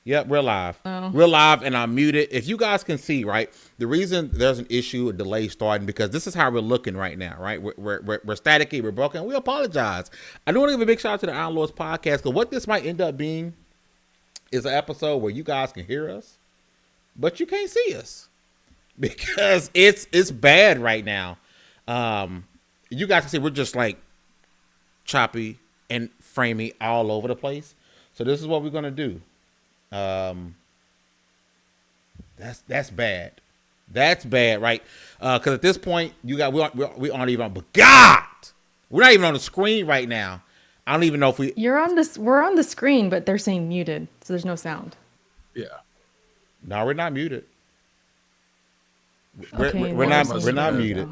Yep, we're live. Oh. We're live, and I'm muted. If you guys can see, right, the reason there's an issue, a delay starting, because this is how we're looking right now, right? We're staticky, we're broken. We apologize. I do want to give a big shout out to the Iron Lords podcast, because what this might end up being is an episode where you guys can hear us, but you can't see us because it's bad right now. You guys can see we're just like choppy and framey all over the place. So this is what we're gonna do. That's bad. That's bad, right? Because at this point, we aren't even on. But God, we're not even on the screen right now. I don't even know if we. You're on this. We're on the screen, but they're saying muted, so there's no sound. Yeah. No, we're not muted. Okay, We're not muted.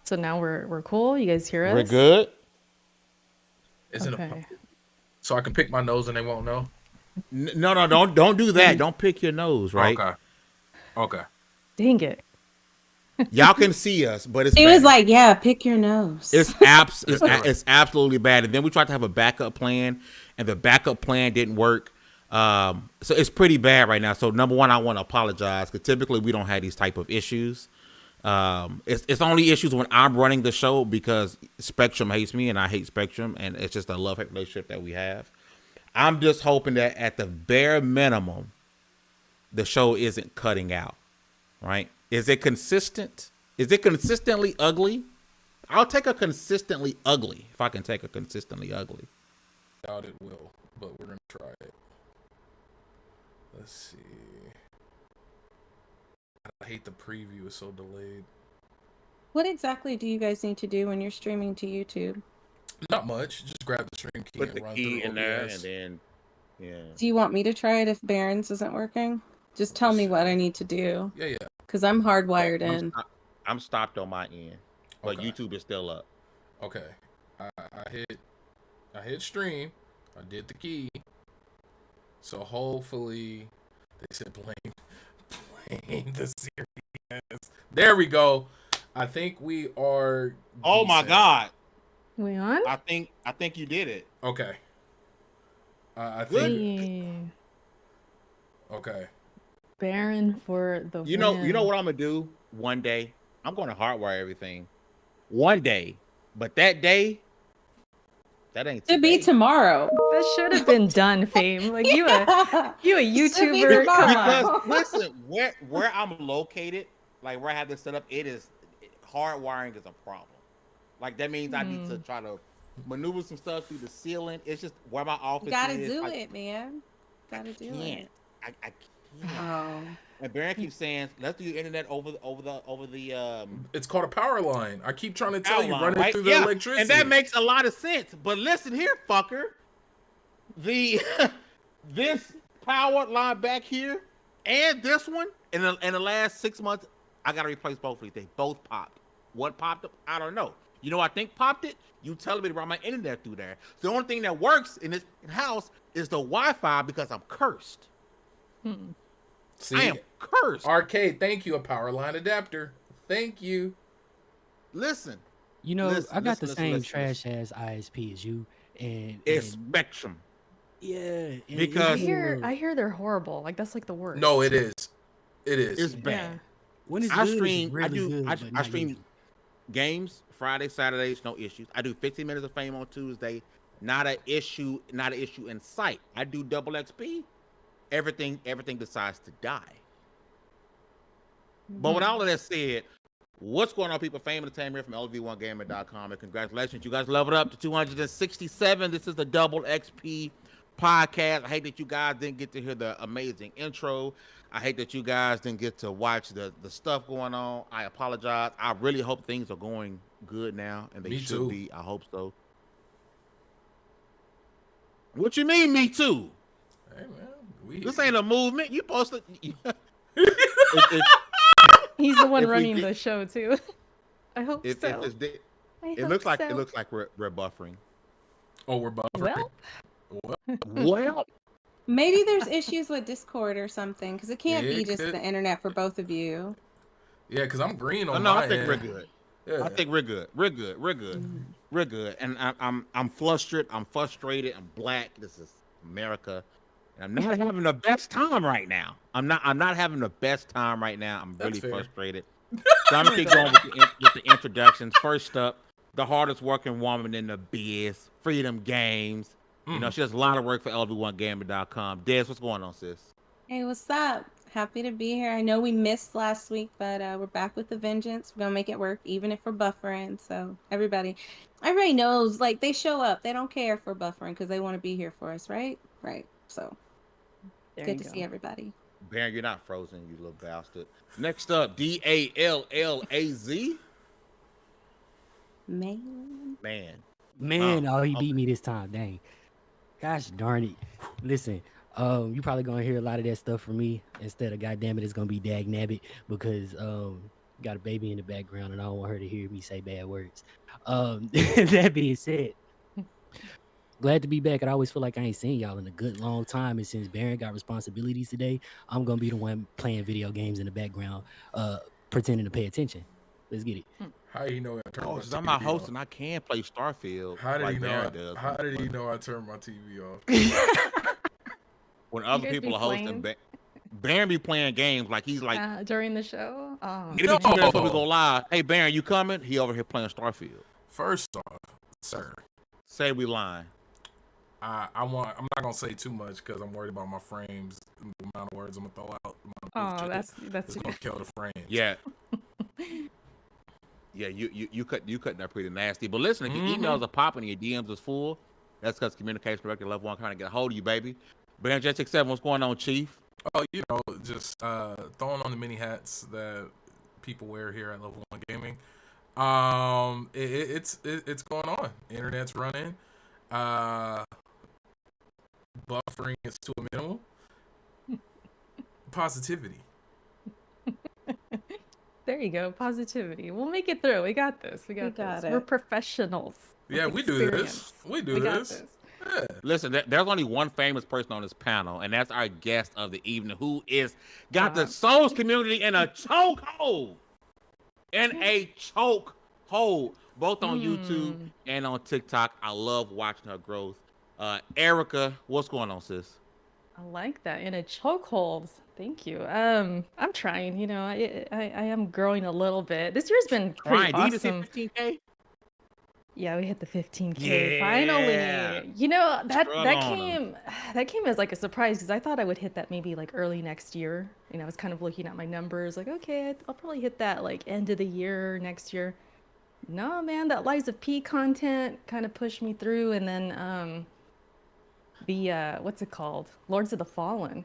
So now we're cool. You guys hear us? We're good. Isn't Okay. so I can pick my nose and they won't know? No, don't do that. Don't pick your nose, right? Okay. Dang it. Y'all can see us, but it's He bad. was like, "Yeah, pick your nose." It's absolutely bad. And then we tried to have a backup plan, and the backup plan didn't work. So it's pretty bad right now. So number one, I want to apologize, because typically we don't have these type of issues. It's only issues when I'm running the show, because Spectrum hates me and I hate Spectrum, and it's just a love-hate relationship that we have. I'm just hoping that at the bare minimum, the show isn't cutting out, right? Is it consistent? Is it consistently ugly? I'll take a consistently ugly if I can take a consistently ugly. Doubt it will, but we're gonna try it. Let's see. I hate the preview; it's so delayed. What exactly do you guys need to do when you're streaming to YouTube? Not much. Just grab the stream key Put and the run key through in there, OBS. and then Do you want me to try it if Barron's isn't working? Just tell me what I need to do, Yeah. because I'm hardwired in. I'm stopped on my end, but Okay. YouTube is still up. Okay. I hit stream. I did the key. So hopefully they said playing the series. There we go. I think we are. Oh my decent. God! We on? I think you did it. Okay. I think. Hey, Okay. Baron for the You know win. what I'm gonna do one day? I'm gonna hardwire everything. One day, but that day, that ain't Should be today. tomorrow. That should have been done, Fame. Like you a Should be YouTuber. tomorrow. Come on. Because listen, where I'm located, like where I have this set up, hardwiring is a problem. Like that means I need to try to maneuver some stuff through the ceiling. It's just where my office You gotta is. do it, man. Gotta do it. I can't. Oh. And Baron keeps saying, "Let's do your internet over the It's called a power line. I keep trying to tell you, outline, running right? through the Yeah, electricity. and that makes a lot of sense. But listen here, fucker. The this power line back here and this one in the last 6 months, I gotta replace both of these. They both popped. What popped up? I don't know. You know, I think popped it. You telling me to run my internet through there. The only thing that works in this house is the Wi-Fi, because I'm cursed. See, I am cursed. Arcade, thank you, a power line adapter. Thank you. Listen, You know, Listen, I got listen, the listen, same listen, trash ass ISP as you, and it's Spectrum. yeah, and Because- I hear they're horrible. Like that's like the worst. No, it is. It is. It's bad. Yeah. when it's I good, stream. it's really good, I but not stream usually. games Friday, Saturdays, no issues. I do 15 minutes of Fame on Tuesday, not an issue in sight. I do double XP. Everything decides to die. But with all of that said, what's going on, people? Fame Entertainment here from LV1Gamer.com, and congratulations, you guys leveled up to 267. This is the Double XP podcast. I hate that you guys didn't get to hear the amazing intro. I hate that you guys didn't get to watch the stuff going on. I apologize. I really hope things are going good now, and they Me should too. be. I hope so. What you mean, me too? Hey, man, This ain't a movement. You supposed to. He's the one If we running get- the show too. I hope It so. it looks like we're buffering. Oh, we're buffering. Well, Well, Maybe there's issues with Discord or something, because it can't Yeah, be it just could. the internet for both of you. Yeah, because I'm green on no, my I think end. we're good. Yeah. I think we're good. We're good. And I'm frustrated. I'm black. This is America, I'm not having the best time right now. I'm not having the best time right now. I'm That's really fair. frustrated. So I'm gonna keep going with the introductions. First up, the hardest working woman in the biz, Freedom Games. You know, she does a lot of work for LV1Gaming.com. Des, what's going on, sis? Hey, what's up? Happy to be here. I know we missed last week, but we're back with a vengeance. We're gonna make it work, even if we're buffering. So everybody knows, like, they show up. They don't care if we're buffering because they want to be here for us, right? Right. So good to see everybody. Baron, you're not frozen, you little bastard. Next up, DALLAZ. Man, he beat me this time. Dang. Gosh darn it. Listen, you probably gonna hear a lot of that stuff from me instead of goddamn it, it's gonna be dag nabbit because got a baby in the background and I don't want her to hear me say bad words. That being said, glad to be back. I always feel like I ain't seen y'all in a good long time, and since Baron got responsibilities today, I'm gonna be the one playing video games in the background, pretending to pay attention. Let's get it. How do you know I turned my Since I'm TV not hosting, off? I can play Starfield. How did like he know? Baron does. How did he know I turned my TV off? When other guys people be are hosting, Baron be playing games like he's like during the show. Oh, it'll be 2 minutes before we go live. Hey Baron, you coming? He over here playing Starfield. First off, sir, say we lying. I'm not gonna say too much because I'm worried about my frames, the amount of words I'm gonna throw out. Oh, that's gonna kill the frames. Yeah. Yeah, you cutting that pretty nasty. But listen, if your emails are popping and your DMs is full, that's because communication director level 1 trying to get a hold of you, baby. Baron Jet 67, what's going on, Chief? Oh, you know, just throwing on the many hats that people wear here at Level 1 Gaming. It's going on. Internet's running. Buffering is to a minimum. Positivity. There you go. Positivity. We'll make it through. We got this. We got this. We're professionals. Yeah, we do this. We do this. Yeah. Listen, there's only one famous person on this panel, and that's our guest of the evening, who is got the Souls community in a chokehold. Both on YouTube and on TikTok. I love watching her growth. Erica, what's going on, sis? I like that. In a chokehold. Thank you. I'm trying. You know, I am growing a little bit. This year's been pretty awesome. 15K? Yeah, we hit the 15K finally. You know, that came as like a surprise because I thought I would hit that maybe like early next year. You know, I was kind of looking at my numbers like, okay, I'll probably hit that like end of the year next year. No, man, that Lies of P content kind of pushed me through, and then what's it called? Lords of the Fallen.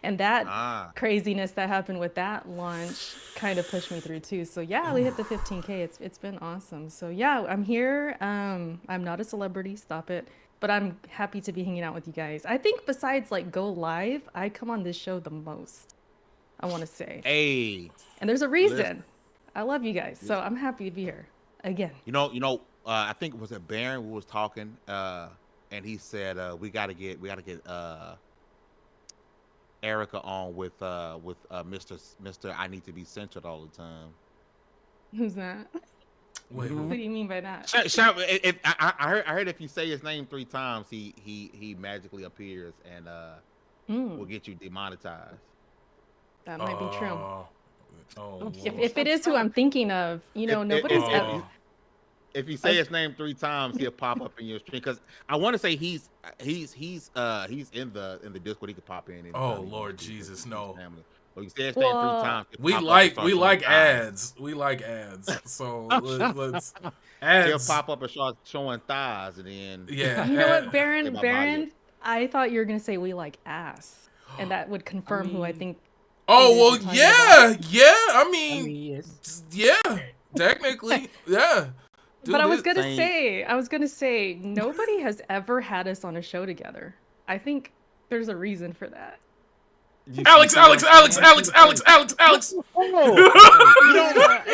And that craziness that happened with that launch kind of pushed me through too. So yeah, we hit the 15K. It's been awesome. So yeah, I'm here. I'm not a celebrity, stop it. But I'm happy to be hanging out with you guys. I think besides like Go Live, I come on this show the most, I want to say. Hey. And there's a reason. Listen. I love you guys. So I'm happy to be here again. You know, I think it was Baron who was talking, and he said we gotta get Erica on with Mr. I need to be centered all the time. Who's that? Wait, what do you mean by that? I heard if you say his name 3 times, he magically appears and will get you demonetized. That might be true. If it is who I'm thinking of, you know, nobody's ever. If you say his name 3 times, he'll pop up in your stream. Because I want to say he's in the Discord. He could pop in. Oh Lord Jesus, no. Well, you say his name 3 times. We like ads. We like ads. So let's ads. He'll pop up and start showing thighs, and then You know what, Baron? I thought you were gonna say we like ass, and that would confirm who I think. Oh well, yeah. I mean, yeah, technically, yeah. But I was gonna say, nobody has ever had us on a show together. I think there's a reason for that. Alex.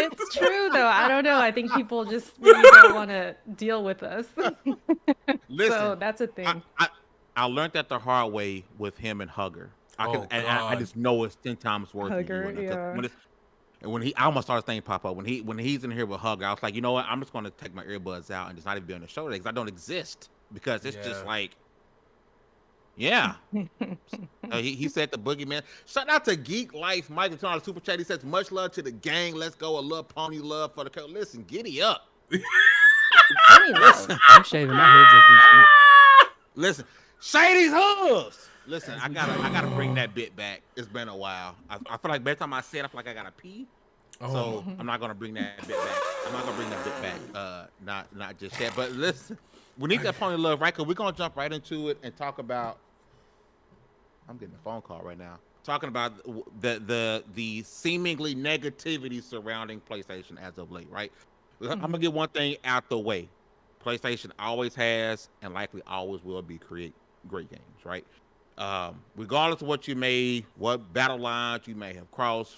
It's true though. I don't know. I think people just maybe don't want to deal with us. Listen, so that's a thing. I learned that the hard way with him and Hugger. I just know it's 10 times worse. Hugger, yeah. And when I almost saw his name pop up. When he's in here with Hugger, I was like, you know what? I'm just going to take my earbuds out and just not even be on the show today because I don't exist. Because it's just like, Yeah. He said the boogeyman. Shout out to Geek Life, Michael Turner on the super chat. He says, much love to the gang. Let's go. A little pony love for the co. Listen, giddy up. Pony love. I'm shaving my heads up these feet. Listen, Shady's hooves. Listen, I gotta bring that bit back. It's been a while. I feel like by the time I said, I feel like I gotta pee. So I'm not gonna bring that bit back. I'm not gonna bring that bit back. Not just yet. But listen, we need that pony love, right? Cause we're gonna jump right into it and talk about. I'm getting a phone call right now. Talking about the seemingly negativity surrounding PlayStation as of late, right? I'm gonna get one thing out the way. PlayStation always has and likely always will be create great games, right? Regardless of what you made, what battle lines you may have crossed,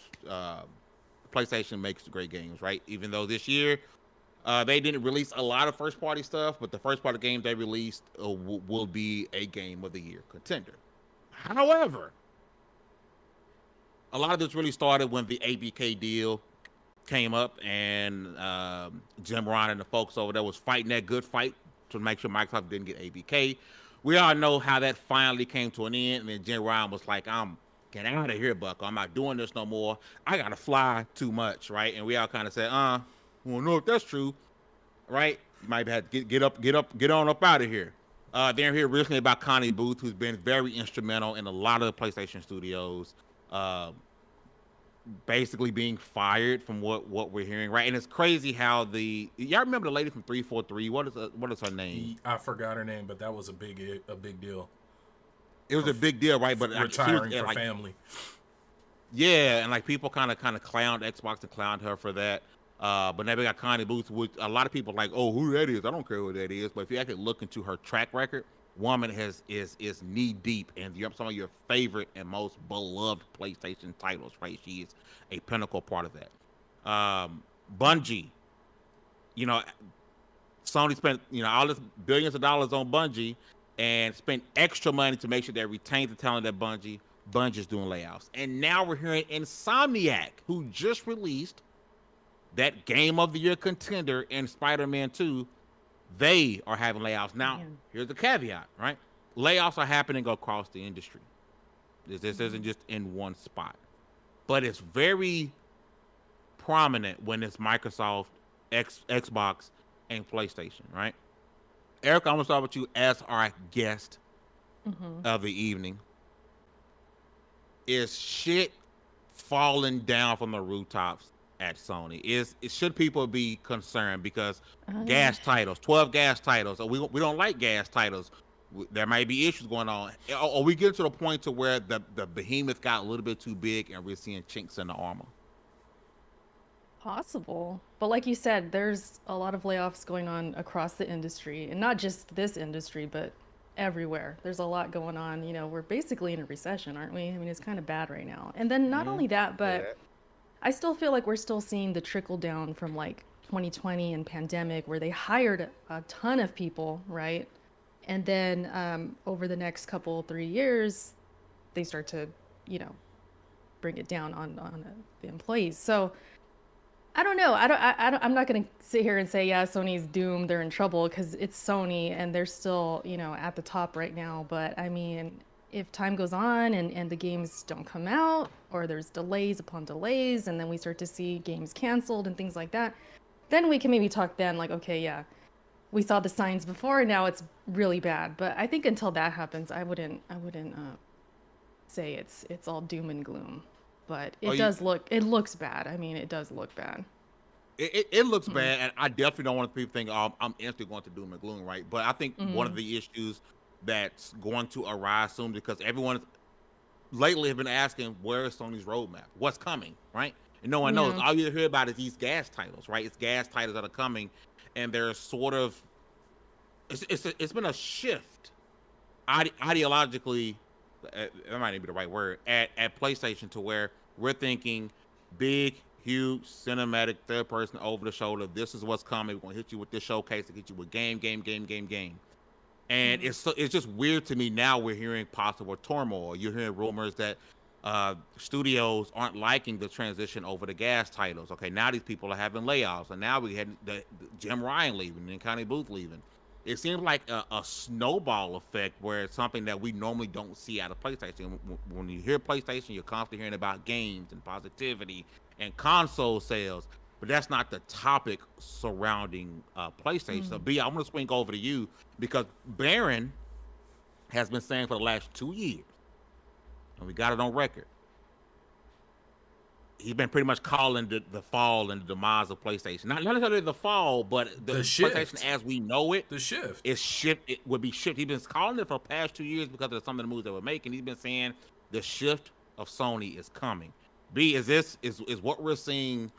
PlayStation makes great games, right? Even though this year they didn't release a lot of first-party stuff, but the first-party games they released will be a Game of the Year contender. However, a lot of this really started when the ABK deal came up, and Jim Ryan and the folks over there was fighting that good fight to make sure Microsoft didn't get ABK. We all know how that finally came to an end, and then Jim Ryan was like, I'm getting out of here, Bucko. I'm not doing this no more. I got to fly too much, right? And we all kind of said, well, no, if that's true, right? You might have to get on up out of here. They're here recently about Connie Booth, who's been very instrumental in a lot of the PlayStation studios, basically being fired from what we're hearing, right? And it's crazy how y'all remember the lady from 343? What is her name? I forgot her name, but that was a big deal. It was a big deal, right? But retiring for family. Yeah, and like people kind of clowned Xbox and clowned her for that. But now we got Connie Booth, which a lot of people are like, oh, who that is? I don't care who that is. But if you actually look into her track record, woman is knee deep in some of your favorite and most beloved PlayStation titles, right? She is a pinnacle part of that. Bungie, Sony spent all this billions of dollars on Bungie and spent extra money to make sure they retain the talent at Bungie. Bungie's doing layoffs, and now we're hearing Insomniac, who just released that Game of the Year contender in Spider-Man 2. They are having layoffs. Now, here's the caveat, right? Layoffs are happening across the industry. This isn't just in one spot. But it's very prominent when it's Microsoft, Xbox, and PlayStation, right? Eric, I'm going to start with you as our guest of the evening. Is shit falling down from the rooftops at Sony? Should people be concerned because gas titles, 12 gas titles, we don't like gas titles. There might be issues going on. Or we get to the point to where the behemoth got a little bit too big and we're seeing chinks in the armor. Possible. But like you said, there's a lot of layoffs going on across the industry, and not just this industry, but everywhere. There's a lot going on. We're basically in a recession, aren't we? I mean, it's kind of bad right now. And then not only that, but I still feel like we're still seeing the trickle down from like 2020 and pandemic, where they hired a ton of people, right? And then over the next 3 years, they start to, bring it down on the employees. So I don't know. I'm not going to sit here and say, yeah, Sony's doomed, they're in trouble, because it's Sony and they're still, at the top right now. But I mean, if time goes on and the games don't come out, or there's delays upon delays, and then we start to see games canceled and things like that, then we can maybe talk then like, okay, yeah, we saw the signs before and now it's really bad. But I think until that happens, I wouldn't say it's all doom and gloom. But it looks bad. I mean, it does look bad. It looks bad, and I definitely don't want people to think, oh, I'm instantly going to doom and gloom, right? But I think one of the issues that's going to arise soon, because everyone lately have been asking, where is Sony's roadmap? What's coming, right? And no one knows. All you hear about is these gas titles, right? It's gas titles that are coming, and there's sort of it's been a shift ideologically. That might not be the right word at PlayStation, to where we're thinking big, huge, cinematic, third person, over the shoulder. This is what's coming. We're gonna hit you with this showcase to hit you with game. And it's just weird to me now. We're hearing possible turmoil. You're hearing rumors that studios aren't liking the transition over to gas titles. Okay, now these people are having layoffs, and now we had the Jim Ryan leaving and Connie Booth leaving. it seems like a snowball effect where it's something that we normally don't see out of PlayStation. When you hear PlayStation, you're constantly hearing about games and positivity and console sales, but that's not the topic surrounding PlayStation. So, B, I'm going to swing over to you because Baron has been saying for the last 2 years, and we got it on record, he's been pretty much calling the fall and the demise of PlayStation. Not necessarily the fall, but the PlayStation as we know it. The shift. It would be shift. He's been calling it for the past 2 years because of some of the moves they were making. He's been saying the shift of Sony is coming. B, is what we're seeing,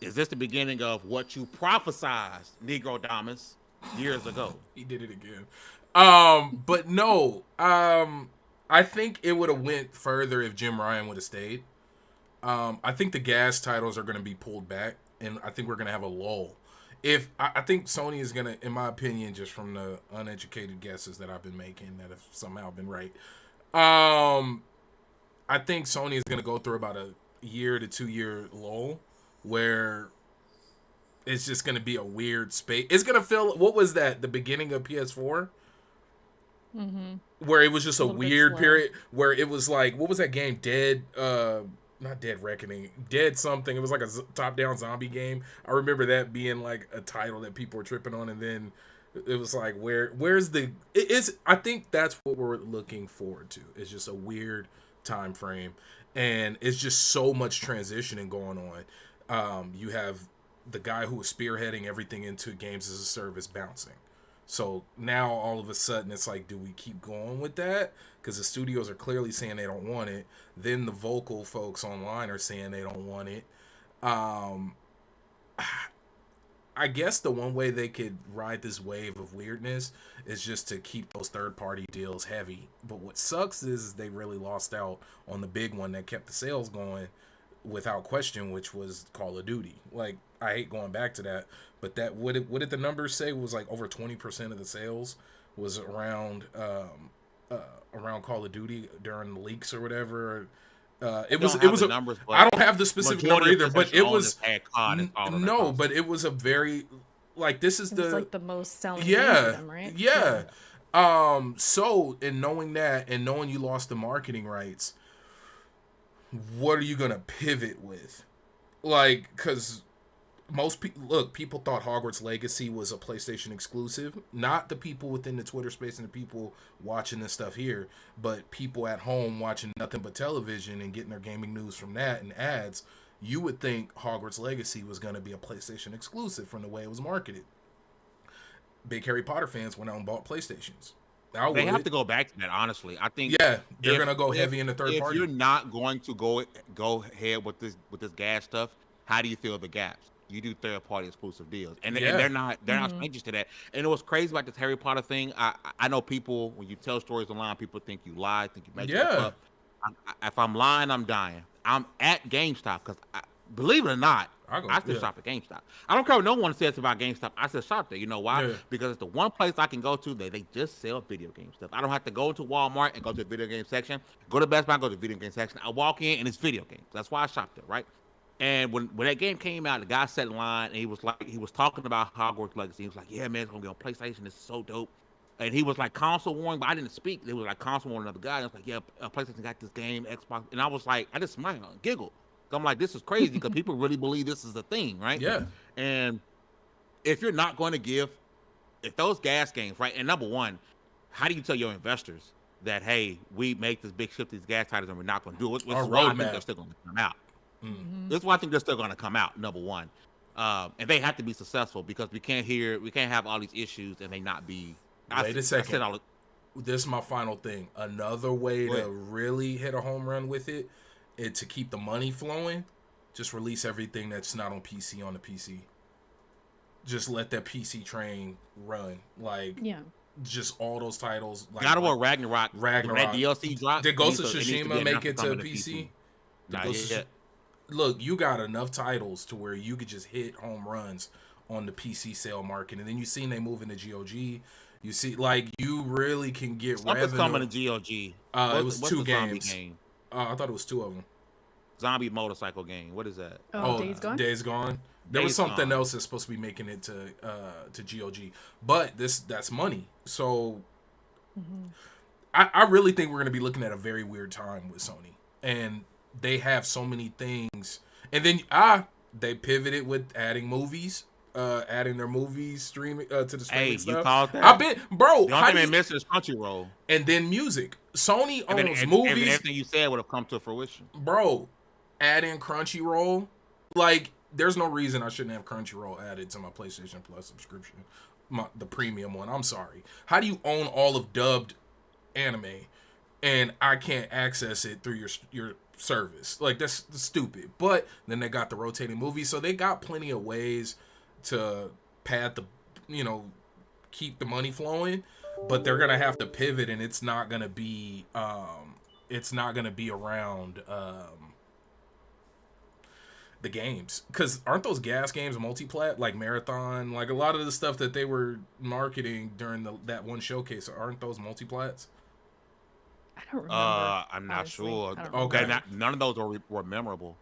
is this the beginning of what you prophesized, Negro Damas, years ago? He did it again. But no. I think it would have went further if Jim Ryan would have stayed. I think the gas titles are going to be pulled back, and I think we're going to have a lull. I think Sony is going to, in my opinion, just from the uneducated guesses that I've been making that have somehow been right, I think Sony is going to go through about a 1 to 2 year lull where it's just going to be a weird space. It's going to feel, what was that, the beginning of PS4? Mm-hmm. Where it was just a weird period where it was like, what was that game? Not Dead Reckoning, Dead something. It was like a top-down zombie game. I remember that being like a title that people were tripping on, and then it was like, where's the? It is. I think that's what we're looking forward to. It's just a weird time frame, and it's just so much transitioning going on. You have the guy who was spearheading everything into games as a service bouncing. So now all of a sudden it's like, do we keep going with that? Because the studios are clearly saying they don't want it. Then the vocal folks online are saying they don't want it. I guess the one way they could ride this wave of weirdness is just to keep those third-party deals heavy. But what sucks is they really lost out on the big one that kept the sales going without question, which was Call of Duty. Like, I hate going back to that, but that what did the numbers say? It was like over 20% of the sales was around Call of Duty during the leaks or whatever. It was numbers, I don't have the specific number either, but it was no, but it was a very, like, this is like the most selling game for them, right? Yeah. So in knowing that and knowing you lost the marketing rights, what are you gonna pivot with? Like, because most people thought Hogwarts Legacy was a PlayStation exclusive. Not the people within the Twitter space and the people watching this stuff here, but people at home watching nothing but television and getting their gaming news from that and ads. You would think Hogwarts Legacy was going to be a PlayStation exclusive from the way it was marketed. Big Harry Potter fans went out and bought PlayStations. They have to go back to that, honestly. I think they're going to go heavy in the third party. If you're not going to go ahead with this gas stuff, how do you fill the gaps? You do third-party exclusive deals, and they're not strangers to that. And it was crazy about this Harry Potter thing. I know people, when you tell stories online, people think you lie, think you make stuff up. If I'm lying, I'm dying. I'm at GameStop because, believe it or not, I still shop at GameStop. I don't care what no one says about GameStop. I still shop there. You know why? Yeah. Because it's the one place I can go to that they just sell video game stuff. I don't have to go to Walmart and go to the video game section. Go to Best Buy and go to the video game section. I walk in and it's video games. That's why I shop there, right? And when that game came out, the guy sat in line and he was talking about Hogwarts Legacy. He was like, "Yeah, man, it's gonna be on PlayStation. This is so dope." And he was like console warning, but I didn't speak. It was like console warning another guy. And I was like, "Yeah, PlayStation got this game, Xbox." And I was like, I just smiled and giggled. I'm like, this is crazy because people really believe this is the thing, right? Yeah. And if you're not going to if those gas games, right? And number one, how do you tell your investors that, hey, we make this big shift to these gas titles and we're not going to do it? Which is why I think they're still going to come out. Mm-hmm. This is why I think they're still going to come out. Number one, and they have to be successful because we can't have all these issues and they not be. Wait a second. This is my final thing. Another way to really hit a home run with it, to keep the money flowing, just release everything that's not on PC on the PC. Just let that PC train run. Like, just all those titles. Like, God of War Ragnarok. That DLC drop. Did Ghost of Tsushima make it to PC? Look, you got enough titles to where you could just hit home runs on the PC sale market, and then you seen they move into GOG. You see, like, you really can get revenue. Something's coming to GOG. It was 2 games. I thought it was 2 of them. zombie motorcycle game. What is that? Oh, Days Gone. Days Gone. There was Days something Gone. else that's supposed to be making it to GOG, but that's money. So I really think we're gonna be looking at a very weird time with Sony, and they have so many things, and then they pivoted with adding movies. Adding their movies streaming to the streaming Hey, stuff. you called that? I've been, bro. The only thing they missed is Crunchyroll. And then music. Sony And then, owns and movies. everything you said would have come to fruition. Bro, add in Crunchyroll. Like, there's no reason I shouldn't have Crunchyroll added to my PlayStation Plus subscription. The premium one. I'm sorry. How do you own all of dubbed anime and I can't access it through your service? Like, that's stupid. But then they got the rotating movies, so they got plenty of ways to pad keep the money flowing, but they're gonna have to pivot, and it's not gonna be around the games, because aren't those gas games multi-plat, like Marathon, like a lot of the stuff that they were marketing during that one showcase, aren't those multi-plats? I don't remember. I'm not honestly. sure. I don't Okay. remember. None of those were memorable.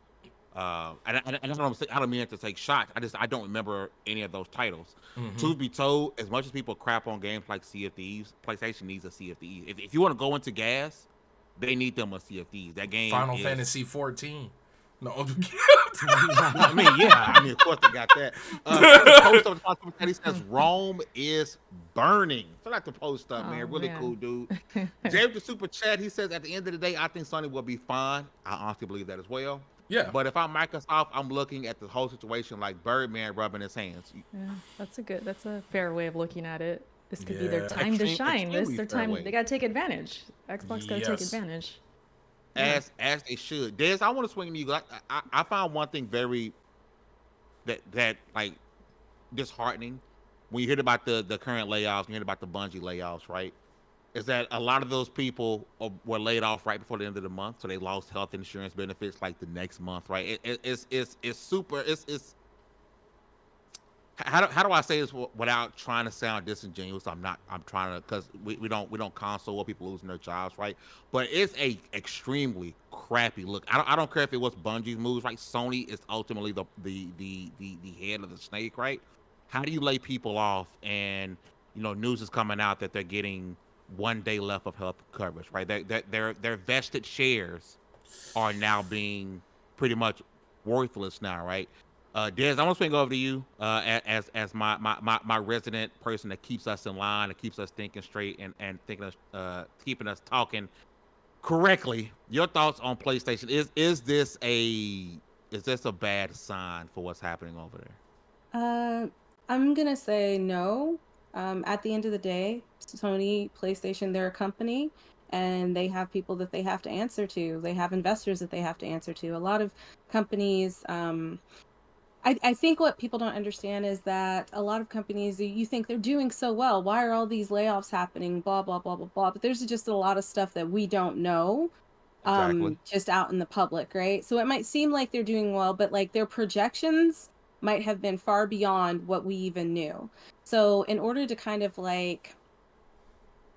And that's what I'm saying. I don't mean to take shots. I don't remember any of those titles. Truth be told, as much as people crap on games like Sea of Thieves, PlayStation needs a Sea of Thieves. If you want to go into gas, they need them a Sea of Thieves. That game Final is... Fantasy 14. No, I mean, yeah. I mean, of course they got that. Post on the chat, he says Rome is burning. So like the post up, man. Really cool, dude. James the super chat. He says at the end of the day, I think Sony will be fine. I honestly believe that as well. Yeah. But if I'm Microsoft, I'm looking at the whole situation like Birdman rubbing his hands. Yeah, that's a fair way of looking at it. This could be their Yeah. time to shine. This Extremely their fair time. way. They gotta take advantage. Xbox gotta take Yes. advantage. As they should. Des, I want to swing to you. I found one thing very that like disheartening when you hear about the current layoffs, you hear about the Bungie layoffs, right? Is that a lot of those people were laid off right before the end of the month, so they lost health insurance benefits like the next month, right? It's super. It's how do I say this without trying to sound disingenuous? I'm trying to, because we don't console what people losing their jobs, right? But it's a extremely crappy look. I don't care if it was Bungie's moves, right? Sony is ultimately the head of the snake, right? How do you lay people off and news is coming out that they're getting 1 day left of health coverage, right? Their vested shares are now being pretty much worthless now, right? Des, I want to swing over to you as my resident person that keeps us in line, that keeps us thinking straight and thinking us keeping us talking correctly. Your thoughts on PlayStation? Is this a bad sign for what's happening over there? I'm gonna say no. At the end of the day, Sony, PlayStation, they're a company, and they have people that they have to answer to. They have investors that they have to answer to. A lot of companies, I think what people don't understand is that a lot of companies, you think they're doing so well. Why are all these layoffs happening? Blah, blah, blah, blah, blah. But there's just a lot of stuff that we don't know. Exactly. Just out in the public, right? So it might seem like they're doing well, but like their projections might have been far beyond what we even knew. So in order to kind of like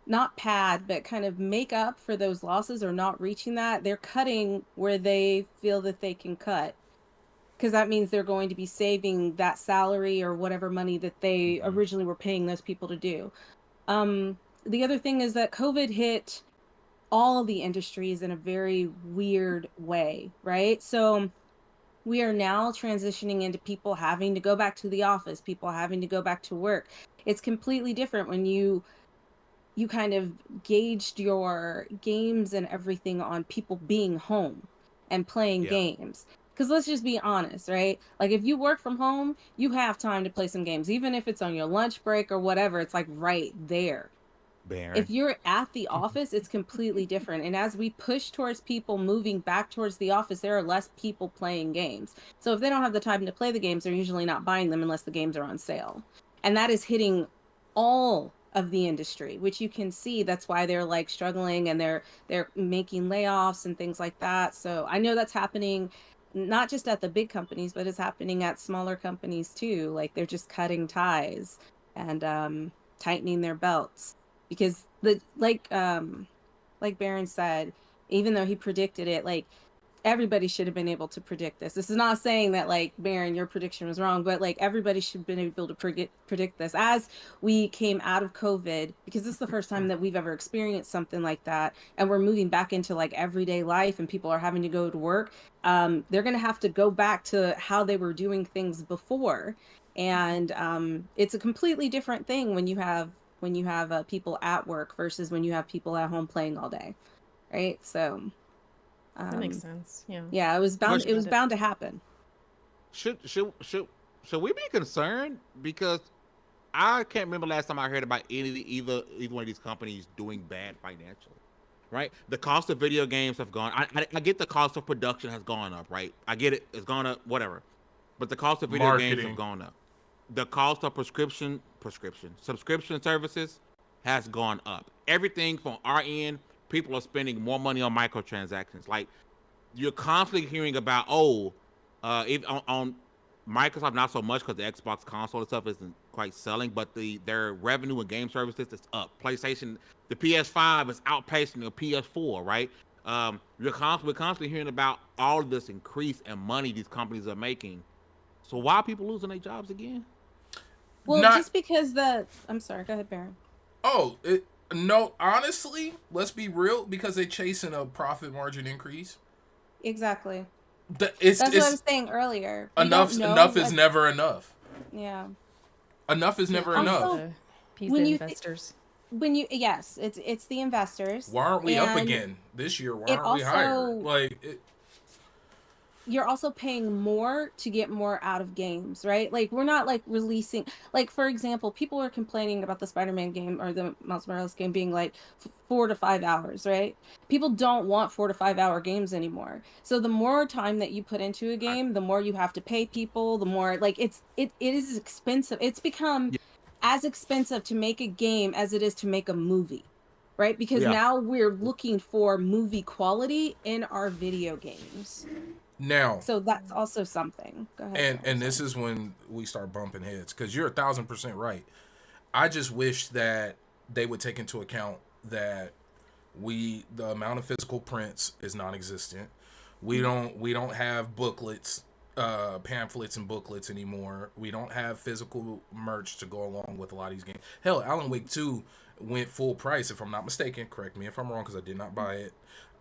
not pad, but kind of make up for those losses or not reaching that, they're cutting where they feel that they can cut. Because that means they're going to be saving that salary or whatever money that they originally were paying those people to do. The other thing is that COVID hit all the industries in a very weird way, right? So we are now transitioning into people having to go back to the office, people having to go back to work. It's completely different when you kind of gauged your games and everything on people being home and playing games. Because let's just be honest, right? Like if you work from home, you have time to play some games. Even if it's on your lunch break or whatever, it's like right there. Baron. If you're at the office, it's completely different. And as we push towards people moving back towards the office, there are less people playing games. So if they don't have the time to play the games, they're usually not buying them unless the games are on sale. And that is hitting all of the industry, which you can see. That's why they're like struggling and they're making layoffs and things like that. So I know that's happening not just at the big companies, but it's happening at smaller companies too. Like they're just cutting ties and tightening their belts. Because like Baron said, even though he predicted it, like everybody should have been able to predict this. This is not saying that, like, Baron, your prediction was wrong, but like everybody should have been able to predict this as we came out of COVID, because this is the first time that we've ever experienced something like that, and we're moving back into like everyday life, and people are having to go to work. They're gonna have to go back to how they were doing things before, and it's a completely different thing when you have people at work versus when you have people at home playing all day, right? So. That makes sense. Yeah. Yeah, it was bound. It was bound to happen. Should we be concerned? Because I can't remember last time I heard about either one of these companies doing bad financially. Right? The cost of video games have gone. I get the cost of production has gone up. Right? I get it. It's gone up. Whatever. But the cost of video games have gone up. The cost of subscription services has gone up. Everything from our end. People are spending more money on microtransactions. Like, you're constantly hearing about, if on Microsoft, not so much because the Xbox console and stuff isn't quite selling, but their revenue and game services is up. PlayStation, the PS5 is outpacing the PS4, right? We're constantly hearing about all of this increase in money these companies are making. So why are people losing their jobs again? Well, just because I'm sorry, go ahead, Baron. No, honestly, let's be real, because they're chasing a profit margin increase. Exactly. That's what I was saying earlier. Enough is never enough. Yeah. Enough is never enough. When you investors. Yes, it's the investors. Why aren't we up again this year? Why aren't we higher? You're also paying more to get more out of games, right? Like, we're not like releasing, like, for example, people are complaining about the Spider-Man game or the Miles Morales game being like 4 to 5 hours, right? People don't want 4 to 5 hour games anymore. So the more time that you put into a game, the more you have to pay people, the more, like, it is expensive. It's become as expensive to make a game as it is to make a movie, right? Because now we're looking for movie quality in our video games. Now, so that's also something. Go ahead. And this is when we start bumping heads, because you're 1,000% right. I just wish that they would take into account that the amount of physical prints is non-existent. We don't have booklets, pamphlets and booklets anymore. We don't have physical merch to go along with a lot of these games. Hell, Alan Wake 2 went full price, if I'm not mistaken. Correct me if I'm wrong, because I did not buy it.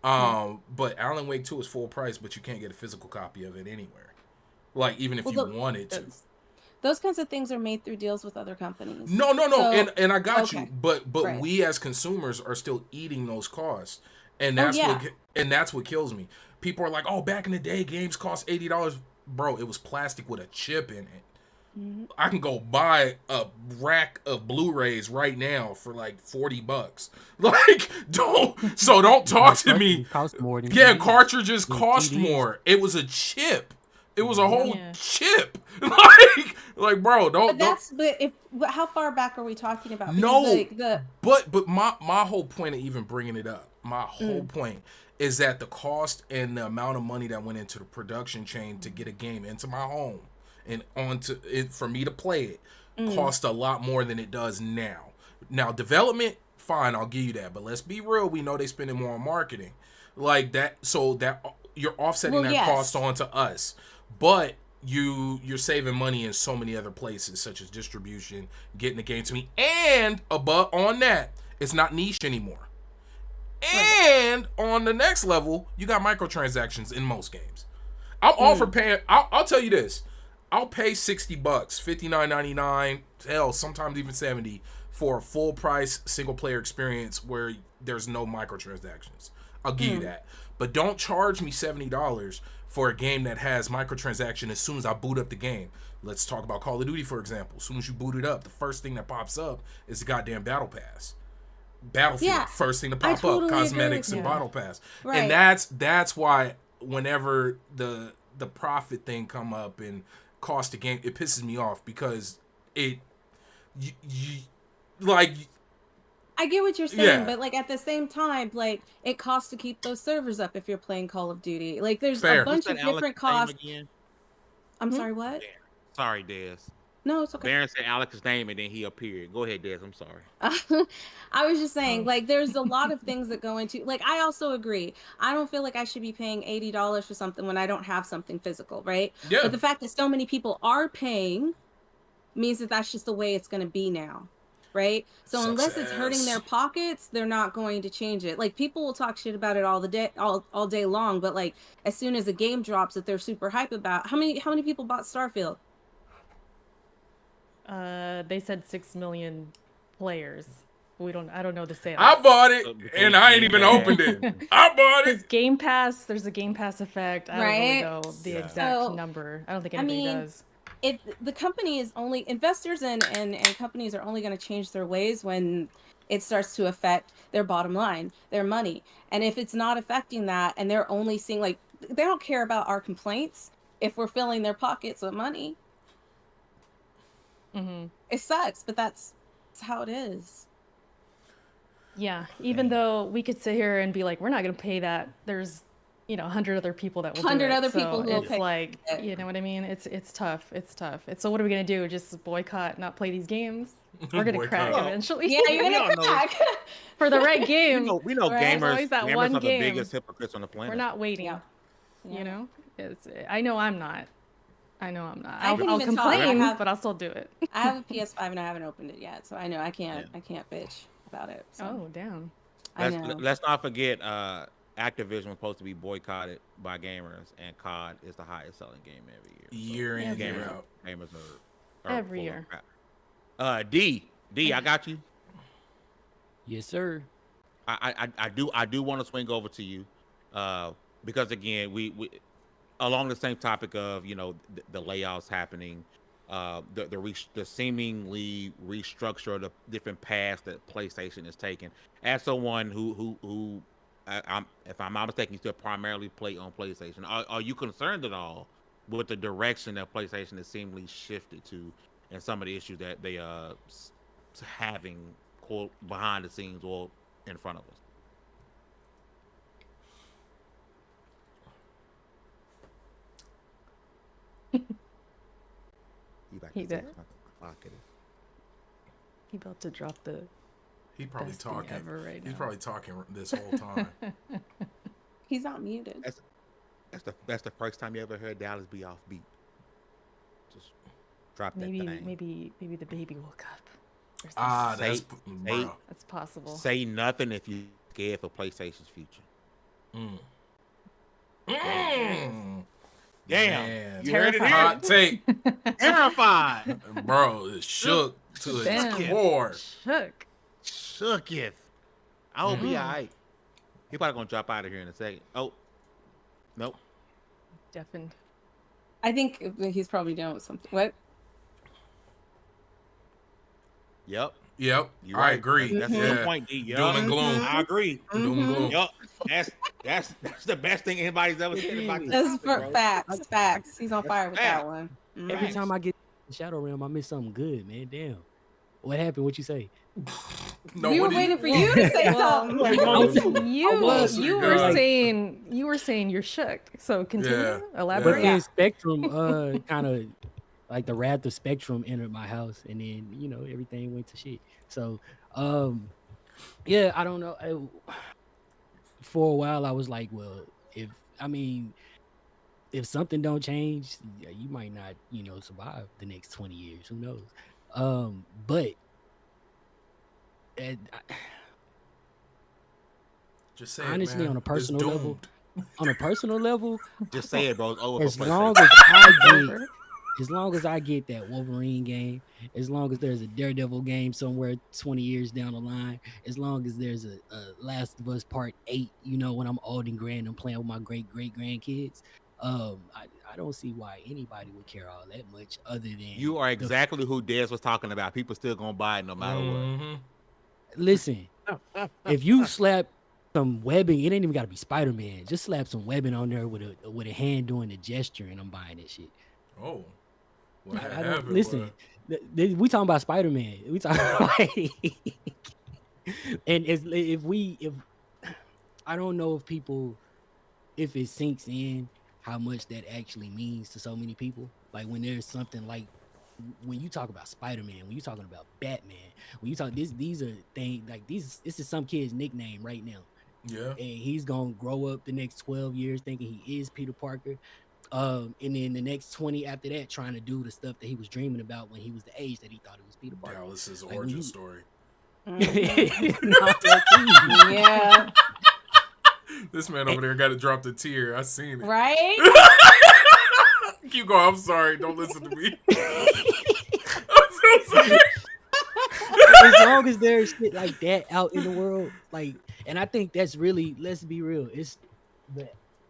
But Alan Wake 2 is full price, but you can't get a physical copy of it anywhere. Like, even if you wanted to. Those kinds of things are made through deals with other companies. No. So, and I got you. But right. We as consumers are still eating those costs. And that's what kills me. People are like, oh, back in the day, games cost $80. Bro, it was plastic with a chip in it. Mm-hmm. I can go buy a rack of Blu-rays right now for like $40. Like, don't talk to me. Cost more than cartridges cost more. It was a chip. It was a whole chip. Like, bro, don't. But how far back are we talking about? Because but my whole point of even bringing it up, my whole point is that the cost and the amount of money that went into the production chain to get a game into my home and onto it for me to play it cost a lot more than it does now. Now, development, fine, I'll give you that. But let's be real, we know they're spending more on marketing. Like that, so that you're offsetting cost onto us. But you're saving money in so many other places, such as distribution, getting the game to me. And above on that, it's not niche anymore. And on the next level, you got microtransactions in most games. I'm all for paying. I'll tell you this. I'll pay $60, $59.99, hell, sometimes even $70 for a full price single player experience where there's no microtransactions. I'll give you that. But don't charge me $70 for a game that has microtransaction as soon as I boot up the game. Let's talk about Call of Duty, for example. As soon as you boot it up, the first thing that pops up is the goddamn Battle Pass. Battlefield, first thing to pop up, cosmetics and Battle Pass. Right. And that's why whenever the profit thing come up and cost a game, it pisses me off because you like. I get what you're saying, but like at the same time, like it costs to keep those servers up if you're playing Call of Duty. Like there's a bunch of different costs. I'm sorry, what? Sorry, Dez. No, it's okay. Baron said Alex's name and then he appeared. Go ahead, Des. I'm sorry. I was just saying, like, there's a lot of things that go into, like, I also agree. I don't feel like I should be paying $80 for something when I don't have something physical, right? Yeah. But the fact that so many people are paying means that that's just the way it's going to be now, right? So unless it's hurting their pockets, they're not going to change it. Like, people will talk shit about it all day long, but like as soon as a game drops that they're super hype about, how many people bought Starfield? They said 6 million players. I don't know the sales. I bought it and I ain't even opened it. I bought it. There's Game Pass. There's a Game Pass effect. I don't really know the exact number. I don't think anybody does. If the company is only investors and companies are only going to change their ways when it starts to affect their bottom line, their money. And if it's not affecting that and they're only seeing, like, they don't care about our complaints if we're filling their pockets with money. It sucks, but that's how it is. Yeah, even though we could sit here and be like, we're not going to pay that. There's 100 other people that will 100 other people who will it's pay. Like, you know what I mean? It's tough. It's tough. So what are we going to do? Just boycott, not play these games? We're going to crack eventually. Yeah, you're going to crack. For the right game. We know right? gamers that are one the game. biggest hypocrites on the planet. We're not waiting. Yeah. You know? I know I'm not. I'll even complain, talk. but I'll still do it. I have a PS5 and I haven't opened it yet, so I know I can't bitch about it. So. Oh, damn. Let's not forget Activision was supposed to be boycotted by gamers, and COD is the highest selling game every year. Year in, year out. Gamers are every year. D, I got you. Yes, sir. I do want to swing over to you, because again, we along the same topic of the layoffs happening, the seemingly restructure of the different paths that PlayStation is taking. As someone who if I'm not mistaken, you still primarily play on PlayStation. Are you concerned at all with the direction that PlayStation has seemingly shifted to, and some of the issues that they are having, quote, behind the scenes or in front of us? He about to drop the. He probably talking. Right he's now. probably talking this whole time. He's not muted. That's the first time you ever heard Dallas be off beat. Just drop that thing. Maybe the baby woke up. That's possible. Say nothing if you're scared for PlayStation's future. Damn. You heard it here? Hot take. Terrified. Bro, it's shook to its core. Shooketh. I hope he all right. He probably gonna drop out of here in a second. Oh, nope. Deafened. I think he's probably doing with something. What? Yep. I agree. That's a good point, D. Doom and gloom. I agree. Doom and gloom. Yep. That's the best thing anybody's ever said about this. That's for facts. He's on fire with that one. Every time I get the Shadow Realm, I miss something good, man. Damn. What happened? What you say? No, we were waiting for you to say something. You were saying you're shook. So continue. Elaborate. But then Spectrum, kind of like the wrath of Spectrum entered my house, and then everything went to shit. So, yeah, I don't know. For a while, I was like, well, if something don't change, you might not, survive the next 20 years. Who knows? But just say honestly, it, man. on a personal level, just say it, bro. It's over. As long as I get that Wolverine game, as long as there's a Daredevil game somewhere 20 years down the line, as long as there's a Last of Us Part 8, when I'm old and grand and playing with my great-great-grandkids, I don't see why anybody would care all that much other than... You are exactly who Dez was talking about. People still gonna buy it no matter what. Listen, if you slap some webbing, it ain't even got to be Spider-Man. Just slap some webbing on there with a hand doing a gesture, and I'm buying that shit. Oh, listen. We talking about Spider-Man. We talking and if I don't know if it sinks in how much that actually means to so many people. Like when there's something like when you talk about Spider-Man, when you talking about Batman, when you talk these are things like these. This is some kid's nickname right now. Yeah. And he's gonna grow up the next 12 years thinking he is Peter Parker. And then the next 20 after that, trying to do the stuff that he was dreaming about when he was the age that he thought it was Peter Parker. Dallas's Like, origin story. Yeah. This man over there got to drop the tear. I seen it. Right? Keep going. I'm sorry. Don't listen to me. I'm so sorry. As long as there's shit like that out in the world, like, and I think that's really, let's be real, it's the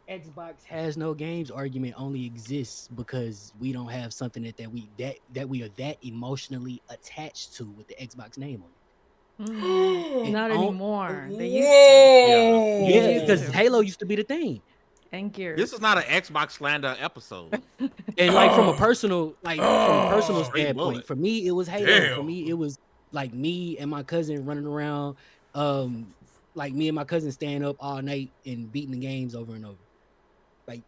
Xbox has no games argument only exists because we don't have something that we are that emotionally attached to with the Xbox name on it. Not anymore. They used Whoa. Yeah, because Halo used to be the thing. and Gears. This is not an Xbox slander episode. And like from a personal Straight standpoint, bullet. for me it was Halo. Damn. For me it was like me and my cousin running around, like me and my cousin staying up all night and beating the games over and over. Like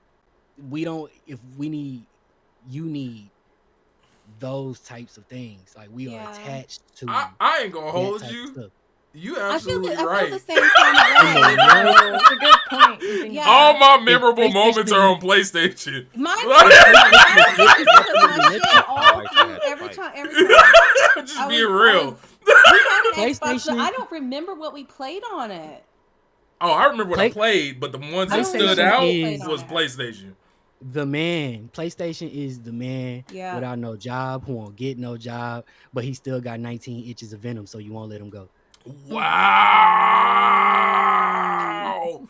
you need those types of things. Like we are attached to. I ain't gonna that hold type of you. stuff. You I feel absolutely the right. same kind of way. That's a good point. You think Yeah. All my memorable PlayStation- moments are on PlayStation. Mine every time. Just I being was- real. We had an Xbox, but PlayStation- I don't remember what we played on it. Oh, I remember what I played, but the ones that stood PlayStation out is- was PlayStation. The man, PlayStation is the man Yeah. without no job, who won't get no job, but he still got 19 inches of venom, so you won't let him go. Wow.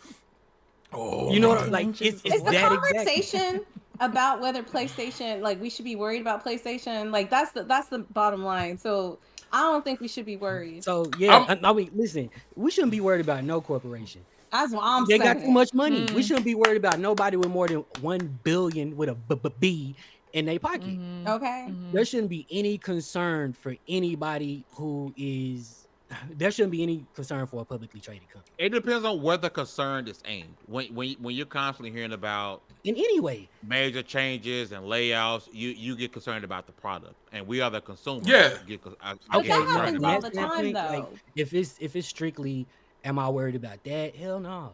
Oh, You know, my- like it's Is the that exact. conversation about whether PlayStation, like we should be worried about PlayStation, like that's the bottom line. So I don't think we should be worried. So yeah, I mean, listen, we shouldn't be worried about no corporation. That's what I'm They saying. got too much money. We shouldn't be worried about nobody with more than 1 billion with a B in their pocket. Okay. There shouldn't be any concern for anybody who is. There shouldn't be any concern for a publicly traded company It depends on where the concern is aimed. When you're constantly hearing about in any way. major changes and layouts, you get concerned about the product, and we are the consumer. Yeah. But that happens all the time, though. Like, if it's strictly, am I worried about that? Hell no.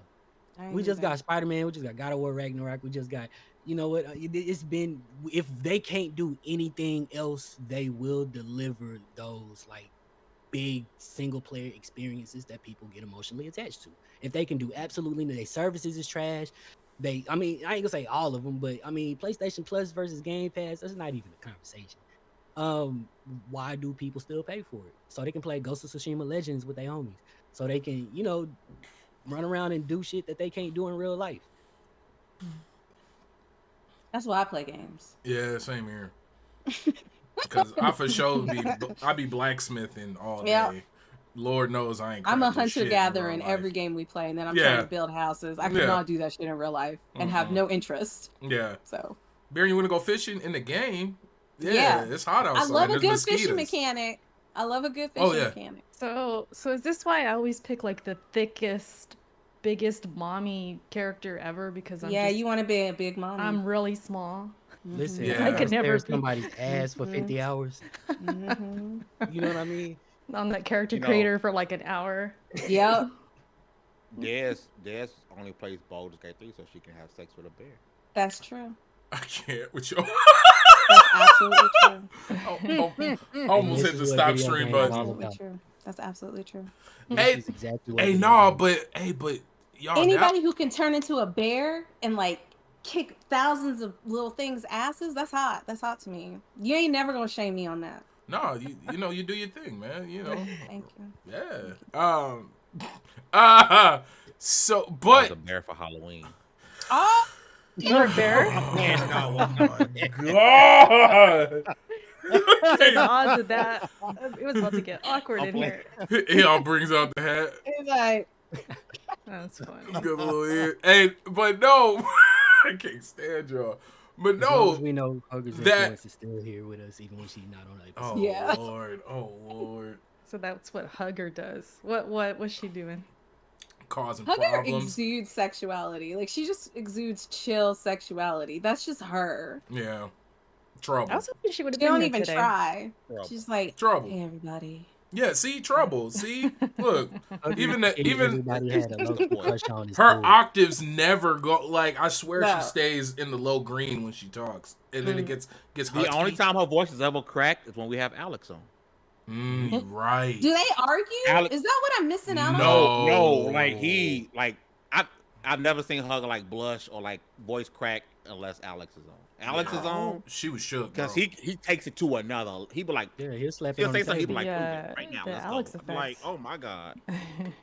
We just got Spider-Man. We just got God of War Ragnarok. We just got, you know what? It's been, if they can't do anything else, they will deliver those like big single player experiences that people get emotionally attached to. If they can do absolutely nothing, their services is trash. I mean, I ain't gonna say all of them, but I mean, PlayStation Plus versus Game Pass, that's not even a conversation. Why do people still pay for it? So they can play Ghost of Tsushima Legends with their homies. So they can, you know, run around and do shit that they can't do in real life. That's why I play games. Yeah, same here. Because I for sure be blacksmithing all day. Yeah. Lord knows I ain't. I'm a crafting hunter shit gatherer in real every life. game we play, and then I'm Yeah. trying to build houses. I Yeah. cannot do that shit in real life and have no interest. Yeah. So Barry, you want to go fishing in the game? Yeah, Yeah. it's hot outside. I love a There's good mosquitoes. fishing mechanic. I love a good Oh, fishing yeah. mechanic. So is this why I always pick like the thickest, biggest mommy character ever? Because You want to be a big mom. I'm really small. Listen, Yeah. I I could could never never stare somebody's ass for 50 hours. Mm-hmm. You know what I mean? I'm that character You know. creator for like an hour. Yep. Des only plays Baldur's Gate 3 so she can have sex with a bear. That's true. I can't with you. That's absolutely true. I almost This hit the is what stop video stream games button. are. Absolutely true. That's absolutely true. This Hey, is exactly what Hey, it is. no, but y'all. Anybody who can turn into a bear and like kick thousands of little things' asses, that's hot. That's hot to me. You ain't never gonna shame me on that. No, you know you do your thing, man. You know. Thank you. Yeah. So, I was but a bear for Halloween. Oh, You're a bear? God. The odds of that. It was about to get awkward in here. He all brings out the hat. it's like That's funny. He's got a little ear. Hey, but no, I can't stand y'all. But As long as no. we know Hugger's that- influence is still here with us, even when she's not on the episode. Oh Yeah. Lord. Oh Lord. So that's what Hugger does. What was she doing? Causing Hugger problems. exudes sexuality. Like she just exudes chill sexuality. That's just her. Yeah. Trouble. I was hoping she would have She been don't here even today. try. Trouble. She's like, Trouble. hey, everybody. Yeah, see, trouble. See, look, even everybody had a low crush on his her boy. octaves never go. Like I swear, No. she stays in the low green when she talks, and then it gets The husky. only time her voice is ever cracked is when we have Alex on. You right. Do they argue? Alex- Is that what I'm missing out on? No. I've never seen her like blush or like voice crack unless Alex is on. Alex is on She was shook because bro. he takes it to another. He be like, Yeah, he'll slap it he'll on say the something. He be table. like, Yeah, "Prove it right now, the let's Alex go." I'm like, effects. oh my god.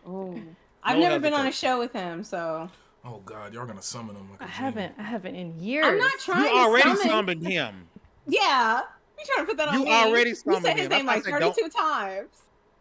Oh. I've never been on a hesitation. show with him, so Oh God, y'all gonna summon him like a I genie. haven't in years. I'm not trying You to already summon. summoned him. Yeah, you trying to put that on You me? already You summoned said his him. name That's like why I said 32 times.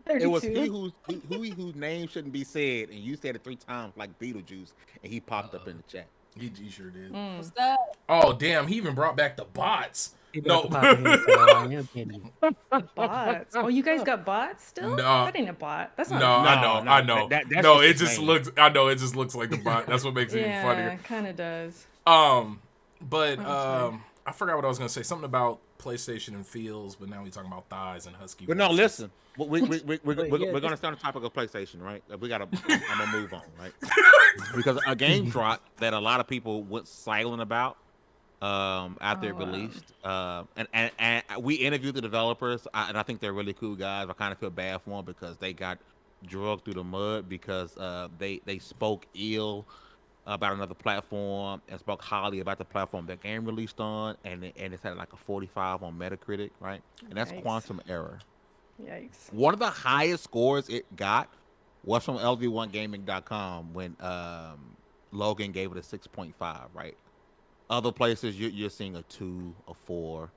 It was 32. he whose name shouldn't be said, and you said it 3 times like Beetlejuice, and he popped up in the chat. He sure did. What's up? Oh damn, he even brought back the bots. He No. about to pop in and say, "Oh, I am kidding you." Bots. Oh, you guys got bots still? No. That ain't a bot. That's not. No, A bot. I know. That's No, just it his just name. looks. I know it just looks like the bot. That's what makes it even Yeah, funnier. kind of does. But sorry. I forgot what I was gonna say. Something about PlayStation and feels, but now we're talking about thighs and husky. But no, voices. listen. We're yeah, going to stay on the topic of PlayStation, right? I'm going to move on, right? Because a game dropped that a lot of people went silent about after it released. And we interviewed the developers, and I think they're really cool guys. I kind of feel bad for them because they got drugged through the mud because they spoke ill about another platform and spoke highly about the platform that game released on, and it's had like a 45 on Metacritic, right? And that's Yikes. Quantum Error. Yikes. One of the highest scores it got was from LV1Gaming.com when Logan gave it a 6.5, right? Other places you're seeing a 2, a 4.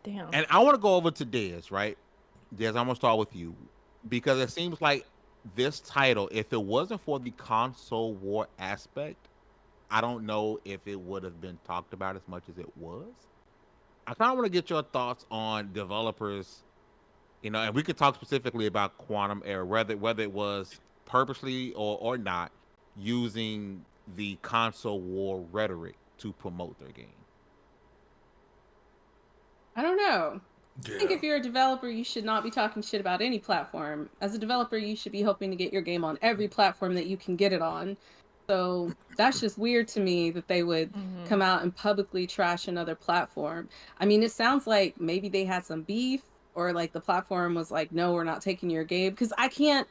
Damn. And I want to go over to Dez, right? Dez, I'm going to start with you because it seems like this title, if it wasn't for the console war aspect, I don't know if it would have been talked about as much as it was. I kind of want to get your thoughts on developers, and we could talk specifically about Quantum Error, whether it was purposely or not, using the console war rhetoric to promote their game. I don't know. Yeah. I think if you're a developer, you should not be talking shit about any platform. As a developer, you should be hoping to get your game on every platform that you can get it on. So that's just weird to me that they would come out and publicly trash another platform. I mean, it sounds like maybe they had some beef, or like the platform was like, no, we're not taking your game. Because I can't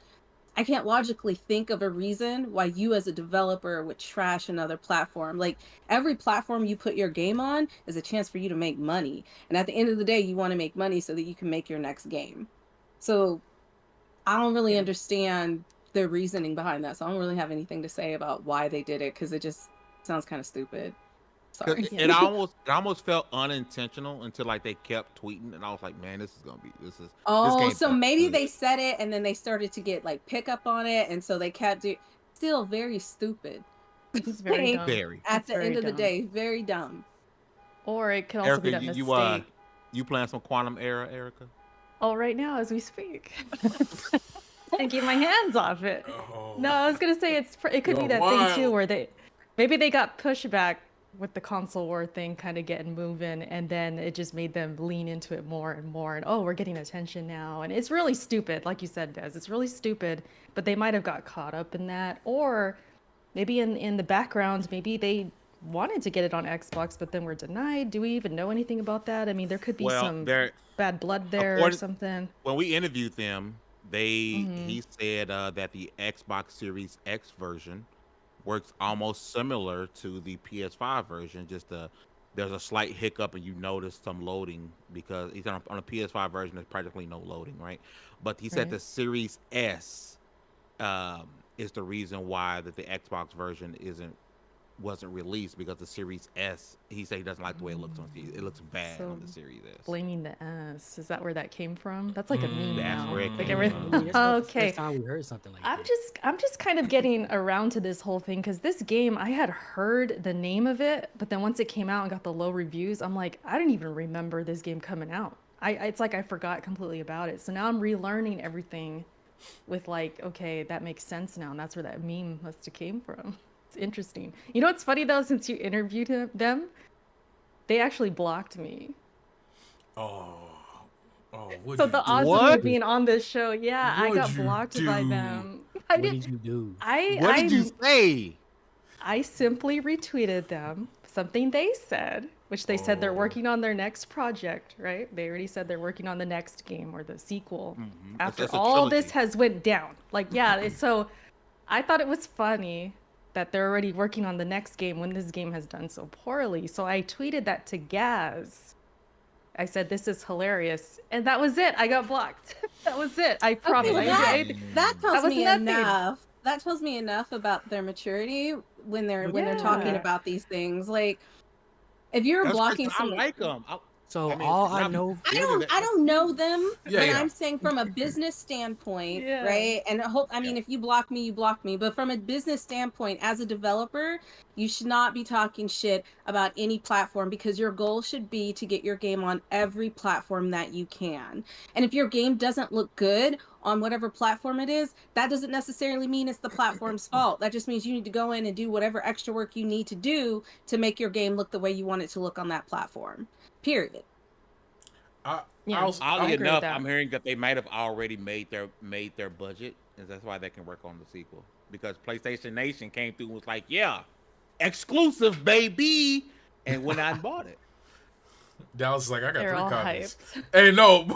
logically think of a reason why you as a developer would trash another platform. Like, every platform you put your game on is a chance for you to make money. And at the end of the day, you want to make money so that you can make your next game. So I don't really understand the reasoning behind that. So I don't really have anything to say about why they did it, because it just sounds kind of stupid. Sorry. It almost felt unintentional until like they kept tweeting, and I was like, man, this is. Oh, this so game maybe good. they said it and then they started to get like pickup on it, and so they kept doing. Still very stupid. It's very dumb. Very. At It's the very end of the dumb. day, very dumb. Or it can also be Erica, that you mistake. you playing some Quantum Error, Erica? Oh, right now as we speak. Can't keep my hands off it. Oh. No, I was gonna say it could be You're that wild. thing too, where maybe they got pushback with the console war thing kind of getting moving, and then it just made them lean into it more and more. And oh, we're getting attention now, and it's really stupid, like you said, Des. It's really stupid, but they might have got caught up in that, or maybe in the background, maybe they wanted to get it on Xbox, but then were denied. Do we even know anything about that? I mean, there could be some bad blood there or something. When we interviewed them, he said that the Xbox Series X version works almost similar to the PS5 version. Just there's a slight hiccup and you notice some loading because he's on a PS5 version. There's practically no loading, right? But he said the Series S is the reason why that the Xbox version wasn't released, because the Series S, he said he doesn't like the way it looks on it looks bad on the Series S. Blaming the S, is that where that came from? That's like a meme That's now. where it Like came everything. from. That's not the Okay. first time we heard something like I'm that. just kind of getting around to this whole thing, because this game, I had heard the name of it, but then once it came out and got the low reviews, I'm like, I didn't even remember this game coming out. It's like I forgot completely about it. So now I'm relearning everything with like, okay, that makes sense now, and that's where that meme must have came from. It's interesting. You know what's funny though, since you interviewed them, they actually blocked me. Oh, So the odds of me being on this show, yeah, I got blocked by them. What did you do? What did you say? I simply retweeted them, something they said, which they said they're working on their next project, right? They already said they're working on the next game or the sequel after all this has went down. Like, yeah, so I thought it was funny that they're already working on the next game when this game has done so poorly. So I tweeted that to Gaz. I said, this is hilarious. And that was it. I got blocked. That was it. I promise. Okay, well, that tells me nothing. enough. That tells me enough about their maturity when they're talking about these things. Like, if you're blocking someone, I like them. So I know, I don't know them, but yeah. I'm saying from a business standpoint, right? And I mean, if you block me, you block me. But from a business standpoint, as a developer, you should not be talking shit about any platform because your goal should be to get your game on every platform that you can. And if your game doesn't look good on whatever platform it is, that doesn't necessarily mean it's the platform's fault. That just means you need to go in and do whatever extra work you need to do to make your game look the way you want it to look on that platform. Period. Oddly enough, I'm hearing that they might have already made their budget, and that's why they can work on the sequel. Because PlayStation Nation came through and was like, "Yeah, exclusive, baby," and went out and bought it. Dallas is like, I got They're 3 all copies. hyped. Hey, no.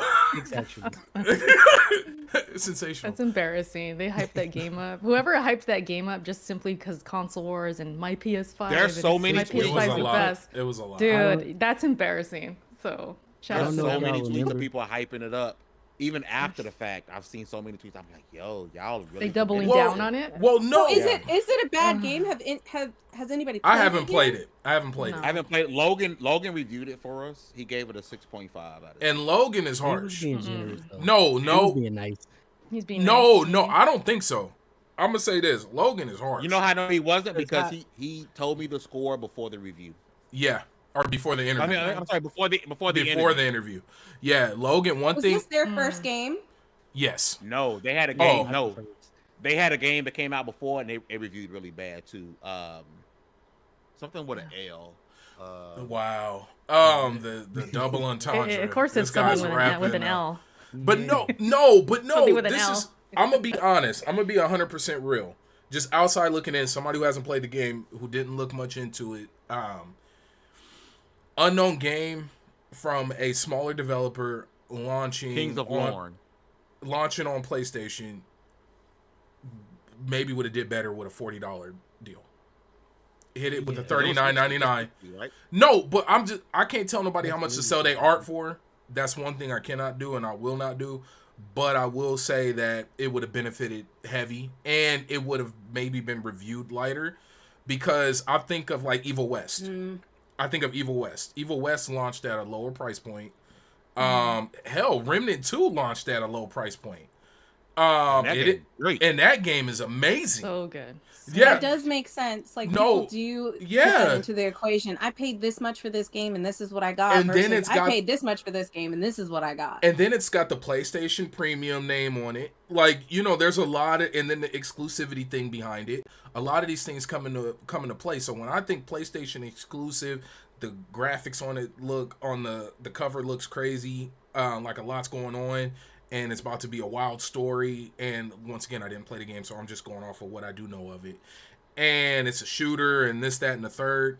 It's sensational. That's embarrassing. They hyped that game up. Whoever hyped that game up just simply because console wars and my PS5. There's so many my tweets. PS5 is the best. It was a lot. Dude, that's embarrassing. So shout out There's to so them. many tweets of people hyping it up. Even after the fact, I've seen so many tweets. I'm like, yo, y'all really. They doubling down on it. Well, no. So is it a bad game? Has anybody played I haven't played it. I haven't played No. it. I haven't played. Logan reviewed it for us. He gave it a 6.5 out of it. And Logan is he was harsh. being generous, though. No, He was no. being nice. He's being No, nice. no, I don't think so. I'm gonna say this: Logan is harsh. You know how I know he wasn't? Because he told me the score before the review. Yeah, or before the interview. I'm sorry, before the interview. Yeah, Logan. One Was thing. this their first game? Yes. No, they had a game. Oh. No, they had a game that came out before, and they reviewed really bad too. Something with an L. Wow. The double entendre. Of course, This it's guy's something rapping with an now. L. But no. Something with an This L. is. I'm gonna be honest. I'm gonna be 100% real. Just outside looking in, somebody who hasn't played the game, who didn't look much into it. Unknown game from a smaller developer launching Kings of Lorne. Launching on PlayStation. Maybe would have did better with a $40 deal. Hit it with a $39.99. Right? No, but I can't tell nobody how much to sell their art for. That's one thing I cannot do and I will not do. But I will say that it would have benefited heavy and it would have maybe been reviewed lighter because I think of like Evil West. I think of Evil West. Evil West launched at a lower price point. Hell, Remnant 2 launched at a low price point. Great. And that game is amazing. So good. Yeah, It does make sense. Like, No. people do put Yeah. that into the equation. I paid this much for this game, and this is what I got. And then versus it's I paid this much for this game, and this is what I got. And then it's got the PlayStation Premium name on it. Like, there's a lot of, and then the exclusivity thing behind it. A lot of these things come into play. So when I think PlayStation exclusive, the graphics on it the cover looks crazy. Like a lot's going on. And it's about to be a wild story. And once again, I didn't play the game, so I'm just going off of what I do know of it. And it's a shooter and this, that, and the third.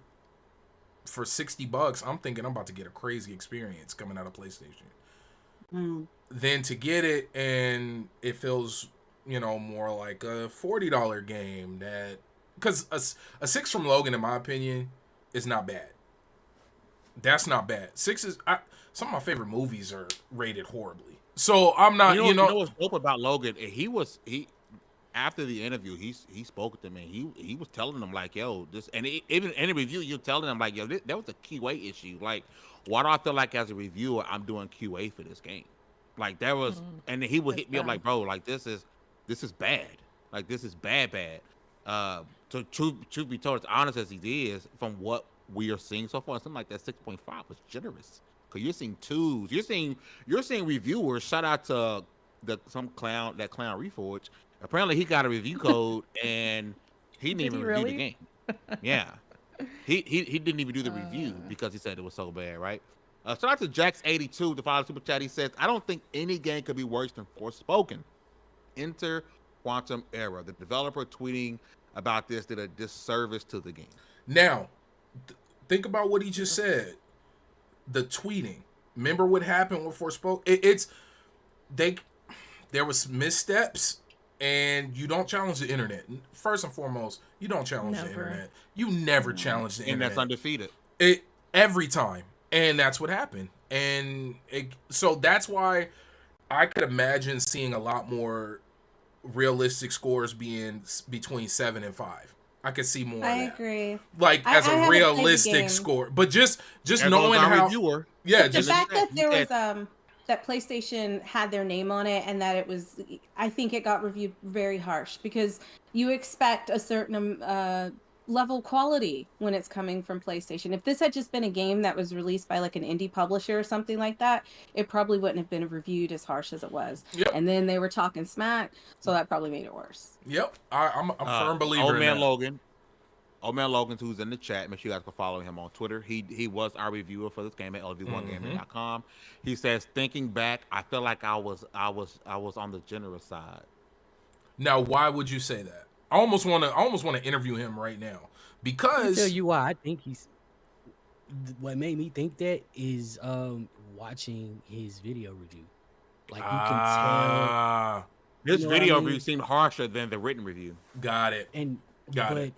For $60, I'm thinking I'm about to get a crazy experience coming out of PlayStation. Then to get it, and it feels, more like a $40 game that... Because a 6 from Logan, in my opinion, is not bad. That's not bad. 6 is... some of my favorite movies are rated horribly. So I'm not, You know what's dope about Logan? He after the interview, he spoke to me. He was telling them like, yo, this, and even in the review, you're telling them like, yo, that was a QA issue. Like, why do I feel like as a reviewer I'm doing QA for this game? Like there was, and he would hit me up like, bro, like this is bad. Like this is bad. So truth be told, as honest as he is, from what we are seeing so far, something like that 6.5 was generous. Cause you're seeing 2s. You're seeing reviewers. Shout out to that clown Reforge. Apparently he got a review code and he didn't even review the game. Yeah. He didn't even do the review because he said it was so bad, right? Shout out to Jax82, the follow super chat. He says, I don't think any game could be worse than Forspoken. Enter Quantum Era. The developer tweeting about this did a disservice to the game. Now, think about what he just said. The tweeting. Remember what happened with Forspoken? There was missteps, and you don't challenge the internet. First and foremost, you don't challenge the internet. You never challenge the internet. And that's undefeated. Every time. And that's what happened. And so that's why I could imagine seeing a lot more realistic scores being between 7 and 5. I could see more. I agree. Like as a realistic score, but just knowing how. Reviewer. Yeah, the fact that there was that PlayStation had their name on it and that it was, I think it got reviewed very harsh because you expect a certain level quality when it's coming from PlayStation. If this had just been a game that was released by like an indie publisher or something like that, it probably wouldn't have been reviewed as harsh as it was. Yep. And then they were talking smack, so that probably made it worse. Yep, I'm a firm believer. Old Man Logan, who's in the chat, make sure you guys can follow him on Twitter. He was our reviewer for this game at LV1Gaming.com. He says, thinking back, I feel like I was on the generous side. Now, why would you say that? I almost want to interview him right now because I'll tell you why I think he's. What made me think that is watching his video review. Like you can tell. This video review seemed harsher than the written review. Got it. But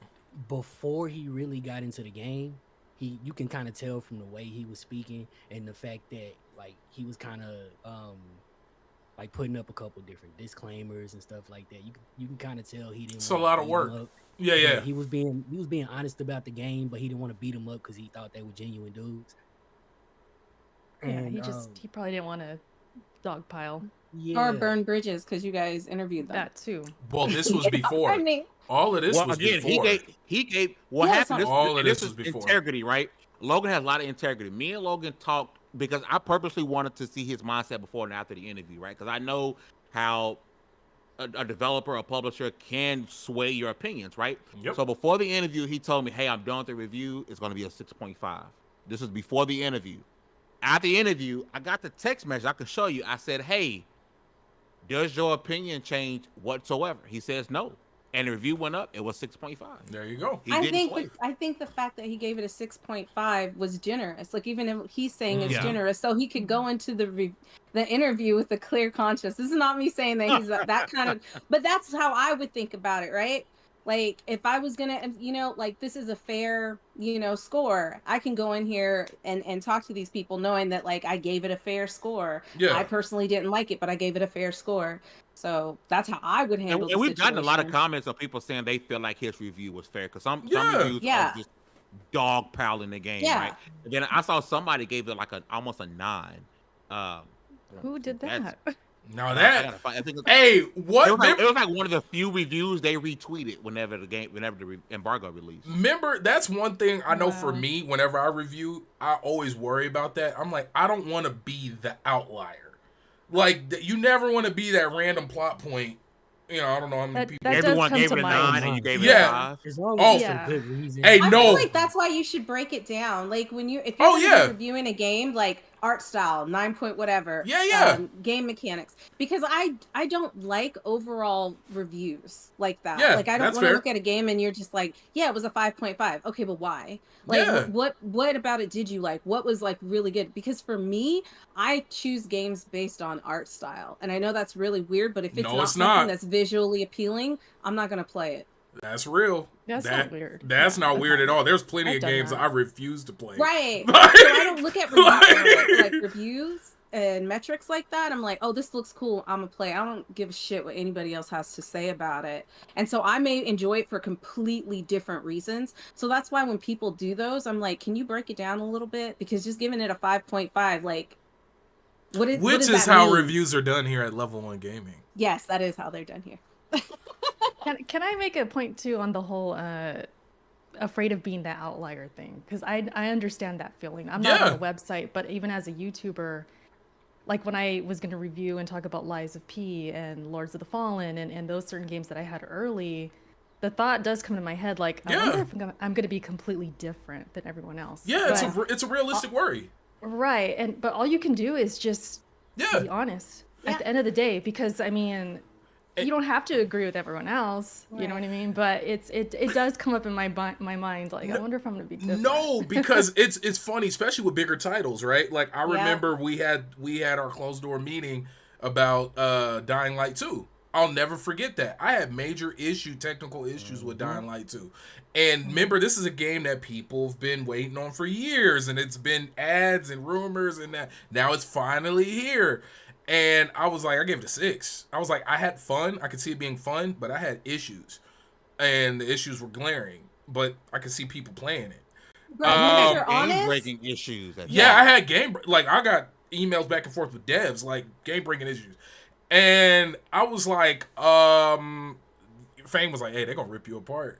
before he really got into the game, you can kind of tell from the way he was speaking and the fact that like he was kind of like putting up a couple different disclaimers and stuff like that. You can kind of tell he didn't. It's a lot of work. Yeah. He was being honest about the game, but he didn't want to beat him up because he thought they were genuine dudes. And he probably didn't want to dogpile. Or burn bridges because you guys interviewed them. That too. Well, this was before. All of this was before. He gave what happened. This was before. Integrity, right? Logan has a lot of integrity. Me and Logan talked because I purposely wanted to see his mindset before and after the interview, right? Because I know how a developer or publisher can sway your opinions, right? Yep. So before the interview, he told me, hey, I'm done with the review. It's going to be a 6.5. This was before the interview. At the interview, I got the text message. I can show you. I said, hey, does your opinion change whatsoever? He says no. And the review went up. It was 6.5. There you go. I think the fact that he gave it a 6.5 was generous. Like even if he's saying it's generous, so he could go into the interview with a clear conscience. This is not me saying that he's that kind of, but that's how I would think about it, right? Like if I was gonna, like this is a fair, score. I can go in here and talk to these people knowing that like I gave it a fair score. Yeah. I personally didn't like it, but I gave it a fair score. So that's how I would handle it. And we've gotten a lot of comments of people saying they feel like his review was fair because some reviews are just dogpiling the game, right? And then I saw somebody gave it like almost a 9. Who did that? Now that what? It was like one of the few reviews they retweeted whenever the embargo released. Remember, that's one thing I know for me. Whenever I review, I always worry about that. I'm like, I don't want to be the outlier. Like you never want to be that random plot point. I don't know how many people. Everyone gave it a 9 and you gave it a 5. As long as it's for good reason. Hey, I feel like that's why you should break it down. Like if you're reviewing a game, like art style, 9 point whatever. Game mechanics, because I don't like overall reviews like that. Yeah, like I don't want to look at a game and you're just like, yeah, it was a 5.5. Okay, but why? Like what about it did you like? What was like really good? Because for me, I choose games based on art style, and I know that's really weird, but if it's not something that's visually appealing, I'm not gonna play it. That's real. That's not weird. That's not weird at all. There's plenty of games I refuse to play. Right. So I don't look at reviews, like reviews and metrics like that. I'm like, oh, this looks cool. I'm gonna play. I don't give a shit what anybody else has to say about it. And so I may enjoy it for completely different reasons. So that's why when people do those, I'm like, can you break it down a little bit? Because just giving it a 5.5, like, which is how reviews are done here at Level 1 Gaming. Yes, that is how they're done here. Can I make a point too on the whole afraid of being the outlier thing? Because I understand that feeling. I'm not on a website, but even as a YouTuber, like when I was going to review and talk about Lies of P and Lords of the Fallen and those certain games that I had early, the thought does come to my head, like, I Yeah. wonder if I'm going to be completely different than everyone else. Yeah, But, it's a realistic worry. right. But all you can do is just Yeah. be honest Yeah. at the end of the day, because I mean, you don't have to agree with everyone else. You know what I mean? But it does come up in my mind, like, I wonder if I'm going to be different. No, because it's funny, especially with bigger titles, right? Like I remember we had our closed door meeting about Dying Light 2. I'll never forget that. I had major technical issues with Dying Light 2. And remember, this is a game that people have been waiting on for years, and it's been ads and rumors, and that now it's finally here. And I was like, I gave it a 6. I was like, I had fun. I could see it being fun, but I had issues. And the issues were glaring. But I could see people playing it. But if you're honest, Game-breaking issues. Yeah, I had I got emails back and forth with devs, like, game-breaking issues. And I was like, Fame was like, hey, they're going to rip you apart.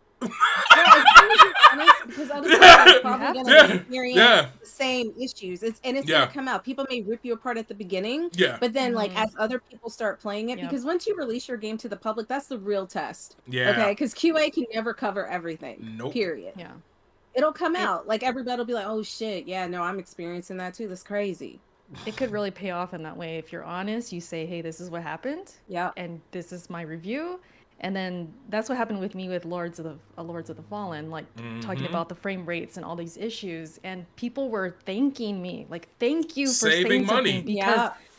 because other people are probably going to experience the same issues. It's going to come out. People may rip you apart at the beginning, but then like as other people start playing it, because once you release your game to the public, that's the real test. Yeah. Okay, because QA can never cover everything. Nope. Period. Yeah. It'll come out. Like everybody will be like, oh shit, yeah, no, I'm experiencing that too. That's crazy. It could really pay off in that way. If you're honest, you say, hey, this is what happened. Yeah. And this is my review. And then that's what happened with me with Lords of the Fallen, like talking about the frame rates and all these issues. And people were thanking me, like, thank you for saving money.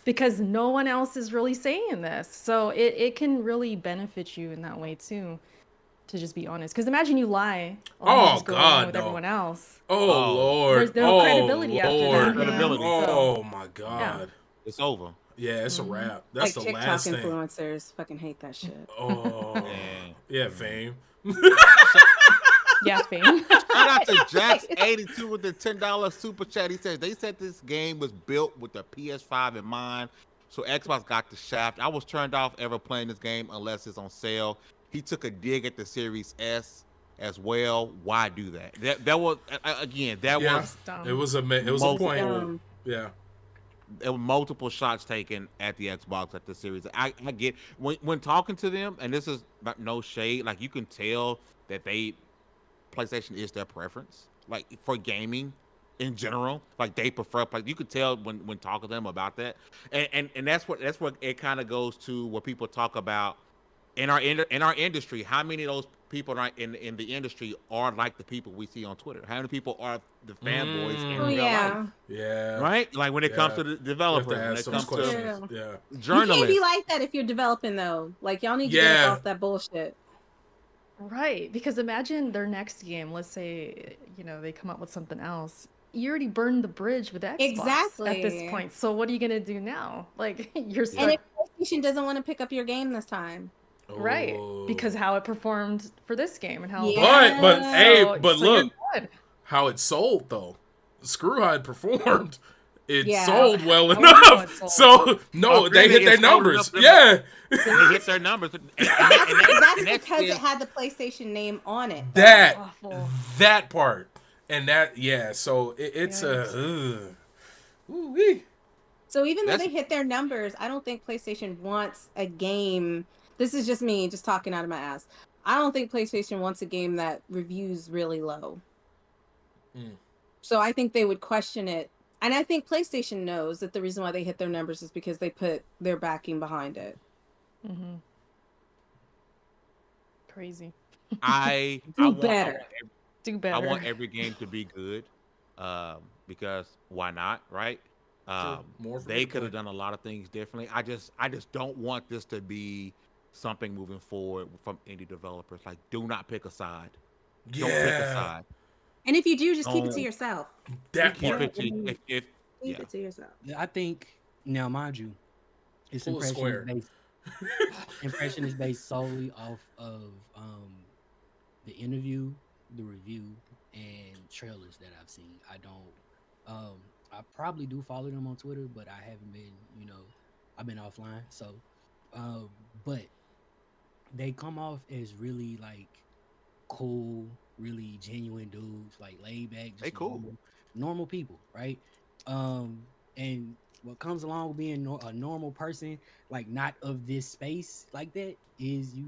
Because no one else is really saying this. So it can really benefit you in that way too, to just be honest. Because imagine you lie. Oh God, with everyone else. Oh Lord. There's no credibility Lord. after that. Credibility. Oh my God. It's over. Yeah, it's a wrap. That's like the TikTok last thing. influencers fucking hate that shit. Oh, yeah, Fame. Yeah, Fame. Shout out to Jax82 with the $10 super chat. He says they said this game was built with the PS5 in mind, so Xbox got the shaft. I was turned off ever playing this game unless it's on sale. He took a dig at the Series S as well. Why do that? That was again. That was dumb. It was a point. Yeah. There were multiple shots taken at the Xbox at the Series. I get when talking to them, and this is no shade. Like you can tell that PlayStation is their preference, like for gaming in general. Like they prefer. Like you could tell when talking to them about that, and that's what it kind of goes to what people talk about in our industry. How many of those people in the industry are like the people we see on Twitter? How many people are the fanboys in real life? Yeah. Right? Like when it comes to the developers, when it comes to journalists. You can't be like that if you're developing though. Like y'all need to get off that bullshit. Right, because imagine their next game. Let's say they come up with something else. You already burned the bridge with Xbox at this point. So what are you gonna do now? Like you're stuck. And if PlayStation doesn't want to pick up your game this time. Right, because how it performed for this game and how. But look how it sold though. Screw how it performed. It sold well enough. So they hit their numbers. Yeah, they hit their numbers. That's because it had the PlayStation name on it. That part and that So it's Ooh-wee. So even though they hit their numbers, I don't think PlayStation wants a game. This is just me, just talking out of my ass. I don't think PlayStation wants a game that reviews really low. So I think they would question it. And I think PlayStation knows that the reason why they hit their numbers is because they put their backing behind it. Mm-hmm. Crazy. Do better. I want every game to be good, because why not, right? They could have done a lot of things differently. I just don't want this to be something moving forward from indie developers. Like, do not pick a side. Don't pick a side. And if you do, just keep it to yourself. Keep it to yourself. I think now, mind you, its impression is based solely off of the interview, the review, and trailers that I've seen. I probably do follow them on Twitter, but I haven't been, I've been offline. So, but they come off as really like cool, really genuine dudes, like laid back, just normal people, right? And what comes along with being a normal person, like not of this space like that, is you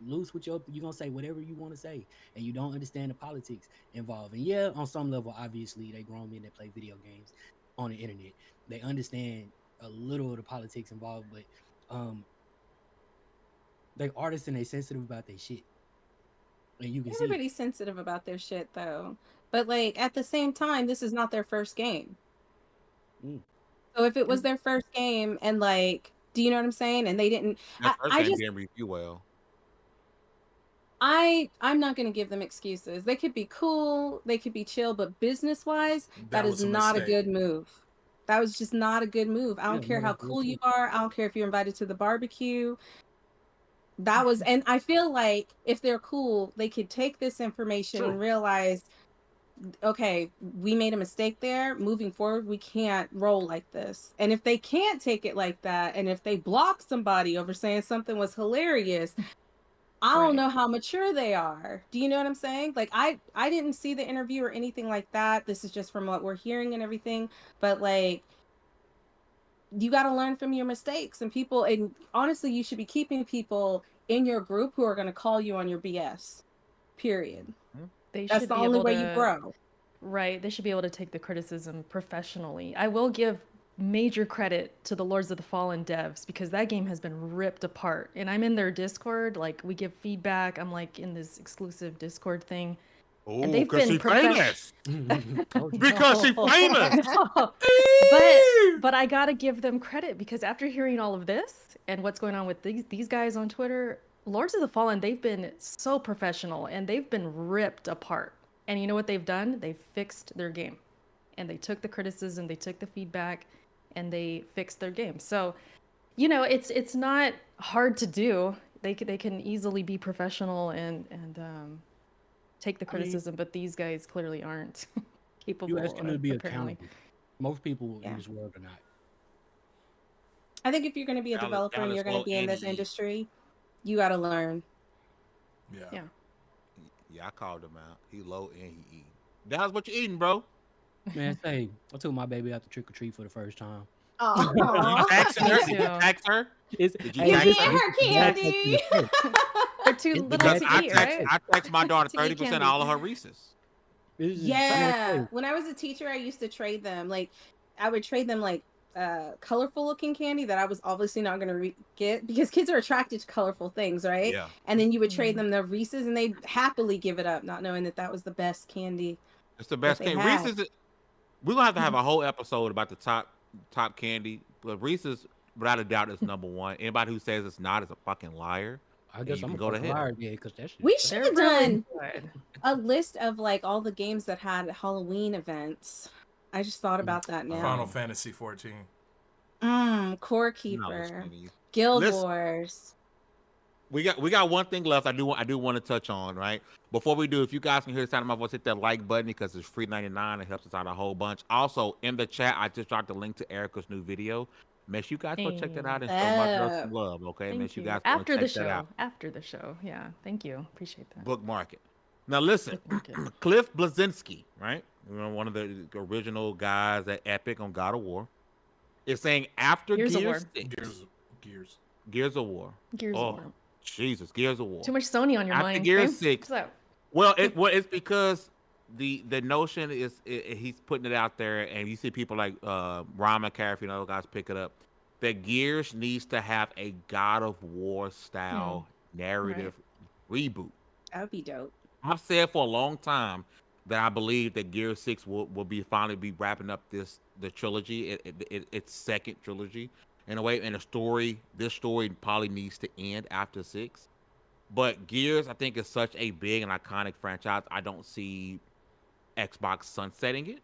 loose with you're gonna say whatever you want to say, and you don't understand the politics involved. And yeah, on some level, obviously, they grown men that play video games on the internet. They understand a little of the politics involved, but they artists and they sensitive about their shit. And you can see Everybody's sensitive about their shit though. But like at the same time, this is not their first game. So if it was their first game and like, do you know what I'm saying? And they didn't That first game just didn't review well. I'm not gonna give them excuses. They could be cool, they could be chill, but business wise, that is not a good move. That was just not a good move. I don't care how cool you are. I don't care if you're invited to the barbecue. That was, and I feel like if they're cool, they could take this information and realize, okay, we made a mistake there. Moving forward, we can't roll like this. And if they can't take it like that, and if they block somebody over saying something was hilarious, I don't know how mature they are. Do you know what I'm saying? Like I didn't see the interview or anything like that. This is just from what we're hearing and everything. But like, you got to learn from your mistakes, and people, and honestly, you should be keeping people in your group who are going to call you on your BS. Period. That's the only way you grow. Right. They should be able to take the criticism professionally. I will give major credit to the Lords of the Fallen devs because that game has been ripped apart. And I'm in their Discord. Like, we give feedback. I'm like in this exclusive Discord thing. Oh, because she's famous. Because she's famous. But I gotta give them credit because after hearing all of this and what's going on with these guys on Twitter, Lords of the Fallen, they've been so professional and they've been ripped apart. And you know what they've done? They've fixed their game. And they took the criticism, they took the feedback, and they fixed their game. So, you know, it's not hard to do. They can easily be professional and take the criticism, but these guys clearly aren't capable. You ask them to be apparently. accountable. Most people in this world are not. I think if you're going to be a developer and you're going to be in this industry, you got to learn. Yeah, I called him out. He low and he eating. That's what you eating, bro. Man, say, I took my baby out to trick or treat for the first time. Oh, Did you text her? Did you text her candy? They're too little to eat, right? I text my daughter 30% of all of her Reese's. Yeah. When I was a teacher, I used to trade them. Like, I would trade them like colorful looking candy that I was obviously not going to get because kids are attracted to colorful things, right? Yeah. And then you would trade them the Reese's and they'd happily give it up, not knowing that that was the best candy. It's the best candy. Reese's. We're gonna have to have a whole episode about the top candy. But Reese's, without a doubt, is number one. Anybody who says it's not is a fucking liar. I guess I'm gonna go to hell. Yeah, because that shit. We should have done a list of like all the games that had Halloween events. I just thought about that now. Final Fantasy 14. Core Keeper. Guild Wars. We got one thing left. I do want to touch on, right? Before we do, if you guys can hear the sound of my voice, hit that like button because it's free 99. It helps us out a whole bunch. Also, in the chat, I just dropped the link to Erica's new video. Make sure you guys go check that out and show my girl some love, okay? Make sure you guys go check that out. After the show, yeah. Thank you. Appreciate that. Bookmark it. Now listen, Cliff Bleszinski, right? You know, one of the original guys at Epic on God of War, is saying after Gears of War. Gears of War. Jesus, Gears of War. Too much Sony on your mind. After Gears 6. Well, it's because the notion is he's putting it out there, and you see people like Rama Carey, you know, guys pick it up. That Gears needs to have a God of War style narrative reboot. That would be dope. I've said for a long time that I believe that Gears 6 will finally be wrapping up the trilogy, its second trilogy. In a way, and this story probably needs to end after 6. But Gears, I think, is such a big and iconic franchise. I don't see Xbox sunsetting it.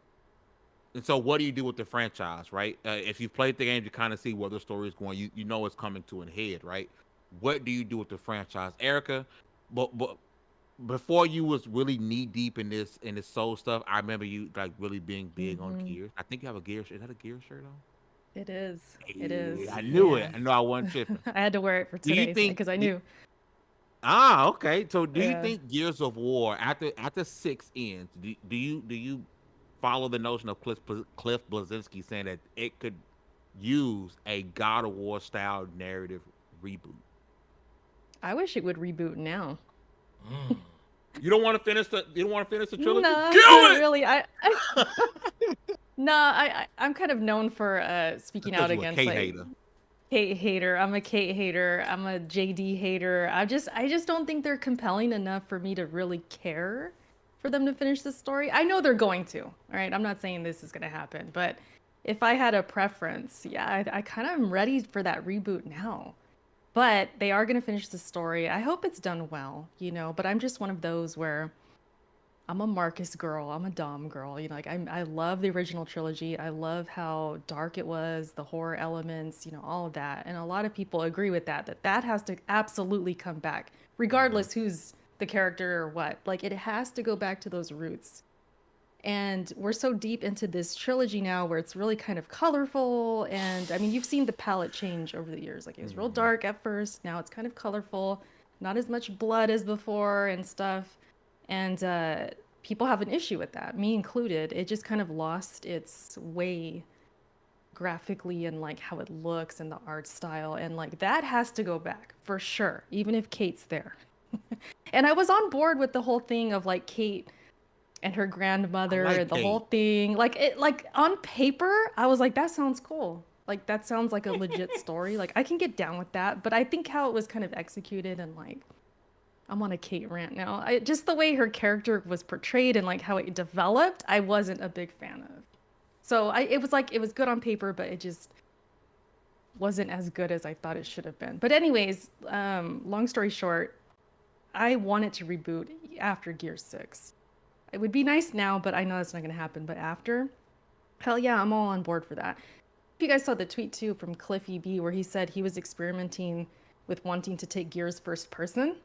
And so what do you do with the franchise, right? If you've played the game, you kind of see where the story is going. You know it's coming to an head, right? What do you do with the franchise? Erica, but before you was really knee-deep in this soul stuff, I remember you like really being big on Gears. I think you have a Gears. Is that a Gears shirt on? It is. It is. I knew it. I know I wasn't tripping. I had to wear it for today because I knew. Okay. So do you think Gears of War after 6 ends, do you follow the notion of Cliff Bleszinski saying that it could use a God of War style narrative reboot? I wish it would reboot now. You don't want to finish the trilogy? No, Kill not it! really. I'm kind of known for speaking out Because you a against Kate like hater. Kate hater. I'm a Kate hater. I'm a JD hater. I just don't think they're compelling enough for me to really care for them to finish the story. I know they're going to. All right, I'm not saying this is going to happen, but if I had a preference, yeah, I kind of am ready for that reboot now. But they are going to finish the story. I hope it's done well, but I'm just one of those where I'm a Marcus girl. I'm a Dom girl. Like I love the original trilogy. I love how dark it was, the horror elements, all of that. And a lot of people agree with that has to absolutely come back, regardless who's the character or what. Like it has to go back to those roots. And we're so deep into this trilogy now where it's really kind of colorful. And I mean, you've seen the palette change over the years. Like it was real dark at first. Now it's kind of colorful, not as much blood as before and stuff. And people have an issue with that, me included. It just kind of lost its way graphically and like how it looks and the art style. And like that has to go back for sure, even if Kate's there. And I was on board with the whole thing of like Kate and her grandmother like and the Kate. whole thing. Like on paper, I was like, that sounds cool. Like that sounds like a legit story. Like I can get down with that. But I think how it was kind of executed and like, I'm on a Kate rant now. Just the way her character was portrayed and like how it developed, I wasn't a big fan of. So it was good on paper, but it just wasn't as good as I thought it should have been. But anyways, long story short, I wanted to reboot after Gear 6. It would be nice now, but I know that's not going to happen. But after, hell yeah, I'm all on board for that. If you guys saw the tweet too from Cliffy B, where he said he was experimenting with wanting to take Gears first person.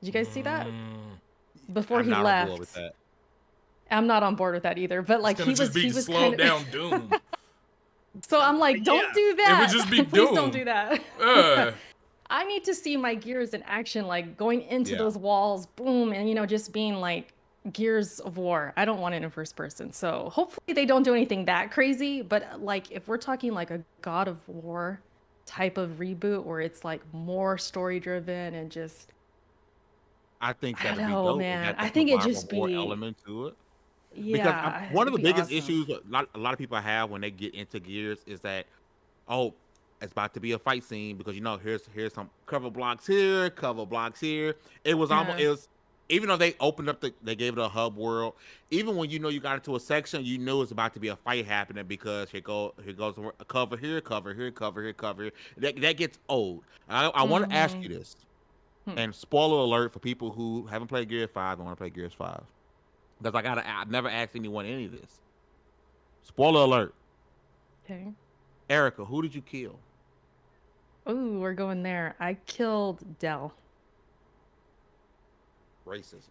Did you guys see that? Before he left. On board with that. I'm not on board with that either. But like he was slowed kind of down Doom. So I'm like, don't do that. It would just be Please Doom. don't do that. I need to see my Gears in action, like going into those walls, boom, and just being like Gears of War. I don't want it in first person. So hopefully they don't do anything that crazy. But like if we're talking like a God of War type of reboot where it's like more story driven and just I think that'd be know, dope. man. I think it'd just more be element to it. Yeah. Because one of the it'd be biggest awesome. issues a lot of people have when they get into Gears is that, oh, it's about to be a fight scene because here's some cover blocks here, cover blocks here. It was almost even though they opened up they gave it a hub world. Even when you got into a section, you knew it's about to be a fight happening because here goes a cover here, cover here, cover here, cover here. That gets old. I want to ask you this. And spoiler alert for people who haven't played Gears 5 and want to play Gears 5. Because I've never asked anyone any of this. Spoiler alert. Okay. Erica, who did you kill? Oh, we're going there. I killed Dell. Racism.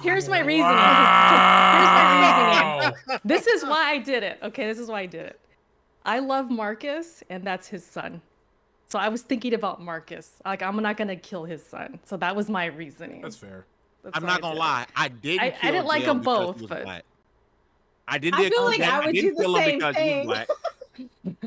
Here's my reasoning. Wow. Here's my reasoning. This is why I did it. Okay, this is why I did it. I love Marcus, and that's his son. So I was thinking about Marcus. Like, I'm not going to kill his son. So that was my reasoning. That's fair. I'm not going to lie. I didn't like Dale them because both, he was but black. I feel like I would do the same thing.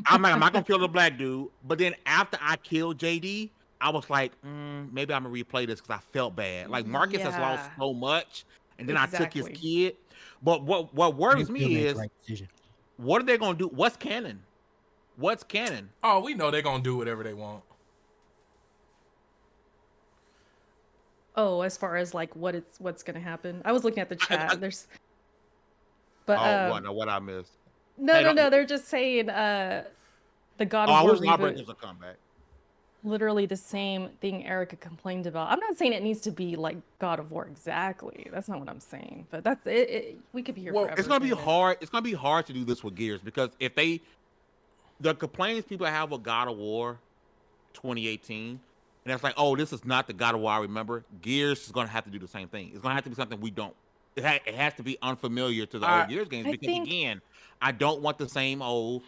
I'm not going to kill the black dude. But then after I killed JD, I was like, maybe I'm going to replay this because I felt bad. Like, Marcus has lost so much. And then I took his kid. But what worries me is, what are they going to do? What's canon? What's canon? Oh, we know they're going to do whatever they want. Oh, as far as like what's gonna happen, I was looking at the chat. What I missed? No. They're just saying the God of War reboot is a comeback. Literally the same thing Erica complained about. I'm not saying it needs to be like God of War exactly. That's not what I'm saying. But that's it. We could be here forever. It's gonna be hard. It's gonna be hard to do this with Gears because if the complaints people have with God of War 2018. And it's like, oh, this is not the God of War I remember. Gears is going to have to do the same thing. It's going to have to be something we don't. It has to be unfamiliar to the old Gears games because, again, I don't want the same old.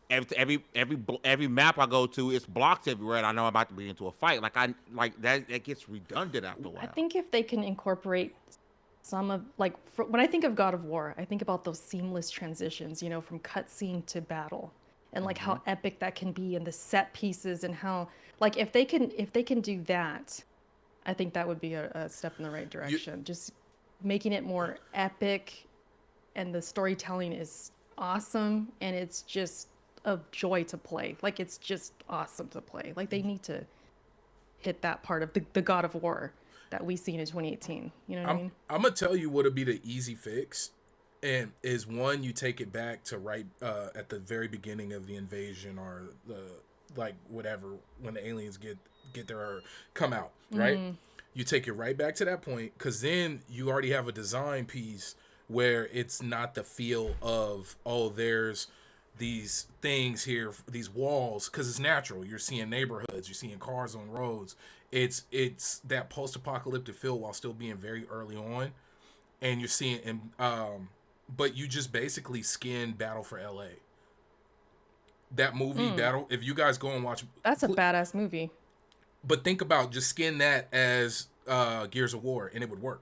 Every map I go to, it's blocks everywhere, and I know I'm about to be into a fight. That gets redundant after a while. I think if they can incorporate some of when I think of God of War, I think about those seamless transitions, from cutscene to battle. and like how epic that can be, and the set pieces, and how like if they can do that, I think that would be a step in the right direction. Just making it more epic, and the storytelling is awesome, and it's just a joy to play. Like it's just awesome to play. Like they need to hit that part of the God of War that we seen in 2018. You know what I mean? I'm gonna tell you what would be the easy fix, and is one, you take it back to right at the very beginning of the invasion, or the like whatever, when the aliens get there or come out, right? You take it right back to that point, because then you already have a design piece where it's not the feel of, oh, there's these things here, these walls, because it's natural. You're seeing neighborhoods, you're seeing cars on roads. It's that post-apocalyptic feel while still being very early on, and you're seeing, but you just basically skinned Battle for LA. That movie Battle. If you guys go and watch, that's a badass movie. But think about just skin that as Gears of War, and it would work.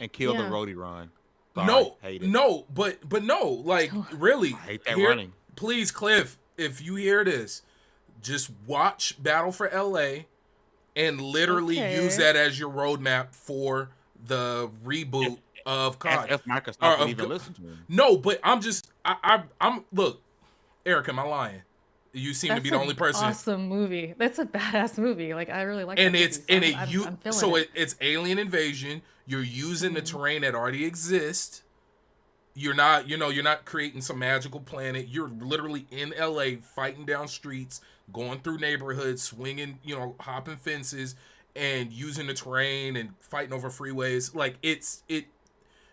And kill the roadie run. Sorry, but no, like really, I hate that running. Please, Cliff, if you hear this, just watch Battle for LA and literally use that as your roadmap for the reboot of COD. If Microsoft can even listen to me. No, but I'm look, Eric, am I lying? You seem to be the only person. Awesome movie. That's a badass movie. Like I really like. And that movie, so it's alien invasion. You're using the terrain that already exists. You're not creating some magical planet. You're literally in LA fighting down streets, going through neighborhoods, swinging, hopping fences, and using the terrain and fighting over freeways. Like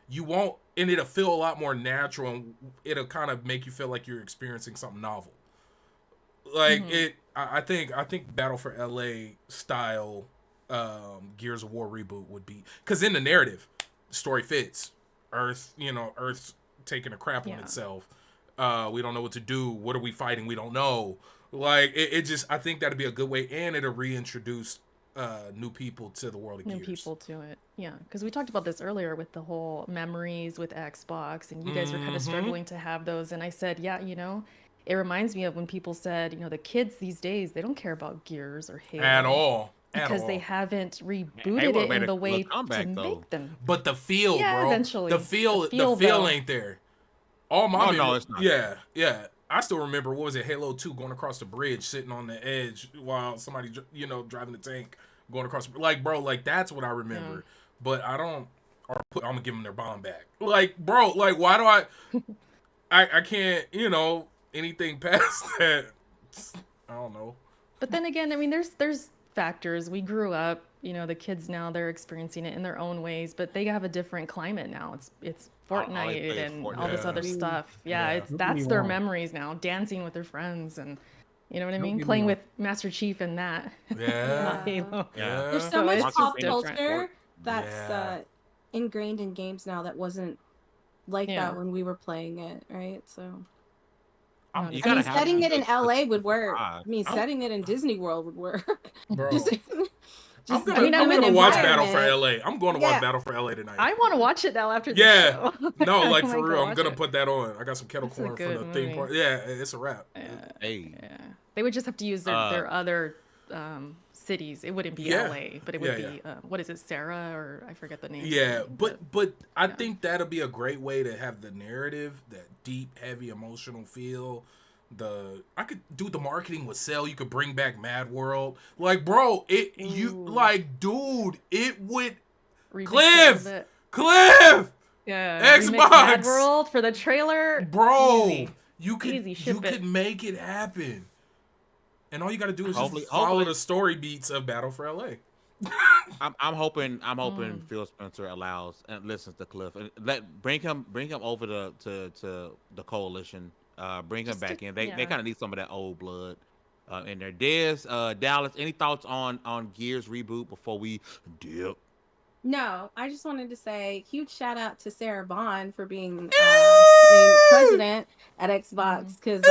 you won't, and it'll feel a lot more natural, and it'll kind of make you feel like you're experiencing something novel. Like I think Battle for LA style Gears of War reboot would be, because in the narrative, story fits. Earth's taking a crap on itself. We don't know what to do. What are we fighting? We don't know. Like it just, I think that'd be a good way, and it'll reintroduce new people to the world of Gears. New people to it, yeah. Because we talked about this earlier with the whole memories with Xbox, and you guys were kind of struggling to have those. And I said, it reminds me of when people said, the kids these days, they don't care about Gears or Halo at all. Because they haven't rebooted it in the way to make them. But the feel, bro. Eventually. The feel ain't there. All my no, it's not. Yeah. I still remember, what was it, Halo 2, going across the bridge, sitting on the edge while somebody, driving the tank, going across. Like, bro, like, that's what I remember. Yeah. But I don't, I'm going to give them their bomb back. Like, bro, like, why do I can't, anything past that. I don't know. But then again, I mean, there's factors. We grew up, the kids now, they're experiencing it in their own ways, but they have a different climate now. It's Fortnite and all this other stuff. That's their memories now, dancing with their friends, and you know what I mean, playing with Master Chief and that. Yeah. Halo. Yeah. There's so much pop culture that's ingrained in games now that wasn't like that when we were playing it, right? So setting it in LA would work. Setting it in Disney World would work. Bro. I'm gonna watch Battle for LA. I'm going to watch Battle for LA tonight. I want to watch it now after this show. No, like for real. I'm gonna put that on. I got some kettle corn from the theme park. Yeah, it's a wrap. Hey. Yeah. They would just have to use their other cities. It wouldn't be LA, but it would be what is it, Sarah, or I forget the name. Yeah, but I think that'll be a great way to have the narrative, that deep, heavy, emotional feel. I could do the marketing with Cell. You could bring back Mad World. Like, bro, dude, it would. Cliff. Yeah. Xbox. Mad World for the trailer, bro. Easy. You could make it happen. And all you got to do is just follow the story beats of Battle for LA. I'm hoping Phil Spencer allows and listens to Cliff, and bring him over to the coalition. Bring him back in. They kind of need some of that old blood in there. Dallas, any thoughts on Gears reboot before we dip? No, I just wanted to say huge shout out to Sarah Bond for being named president at Xbox, because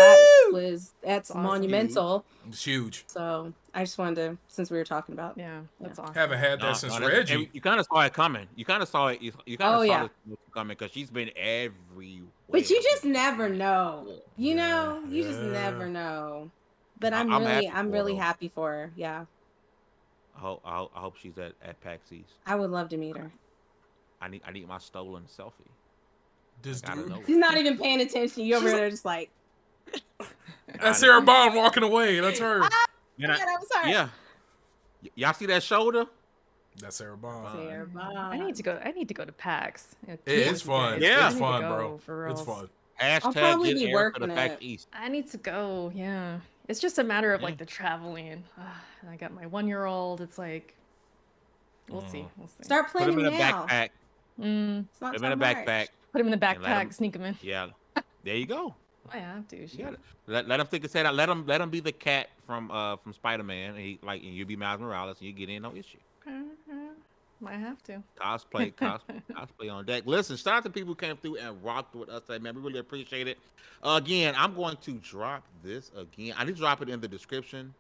that's awesome. Monumental. It's huge. So I just wanted to, since we were talking about, that's awesome. Haven't had that since Reggie. You kind of saw it coming. You kind of saw it. You kind of saw it coming, because she's been everywhere. But you just never know. You know, you just never know. But I'm really happy for her. Yeah. I hope she's at PAX East. I would love to meet her. I need my stolen selfie. This dude. He's not even paying attention. You're over there just like. That's Sarah Bond walking away. That's her. I'm sorry. Yeah. Y'all see that shoulder? That's Sarah Bond. Sarah Bond. I need to go to PAX. It's fun. Yeah. It's fun, bro. It's fun. I'll probably Hashtag be get Erica to working PAX it. East. I need to go. Yeah. It's just a matter of like the traveling. I got my 1-year-old. It's like, we'll see. Start Put him planning in a now. backpack. It's not Put him in a backpack. Put him in the And let backpack. him- Sneak him in. Yeah. There you go. I have to. Shit. Yeah. Let him think his head out. Let him be the cat from Spider-Man. And you be Miles Morales and you get in, no issue. Might have to. Cosplay on deck. Listen, shout out to people who came through and rocked with us today, man. We really appreciate it. Again, I'm going to drop this again. I need to drop it in the description.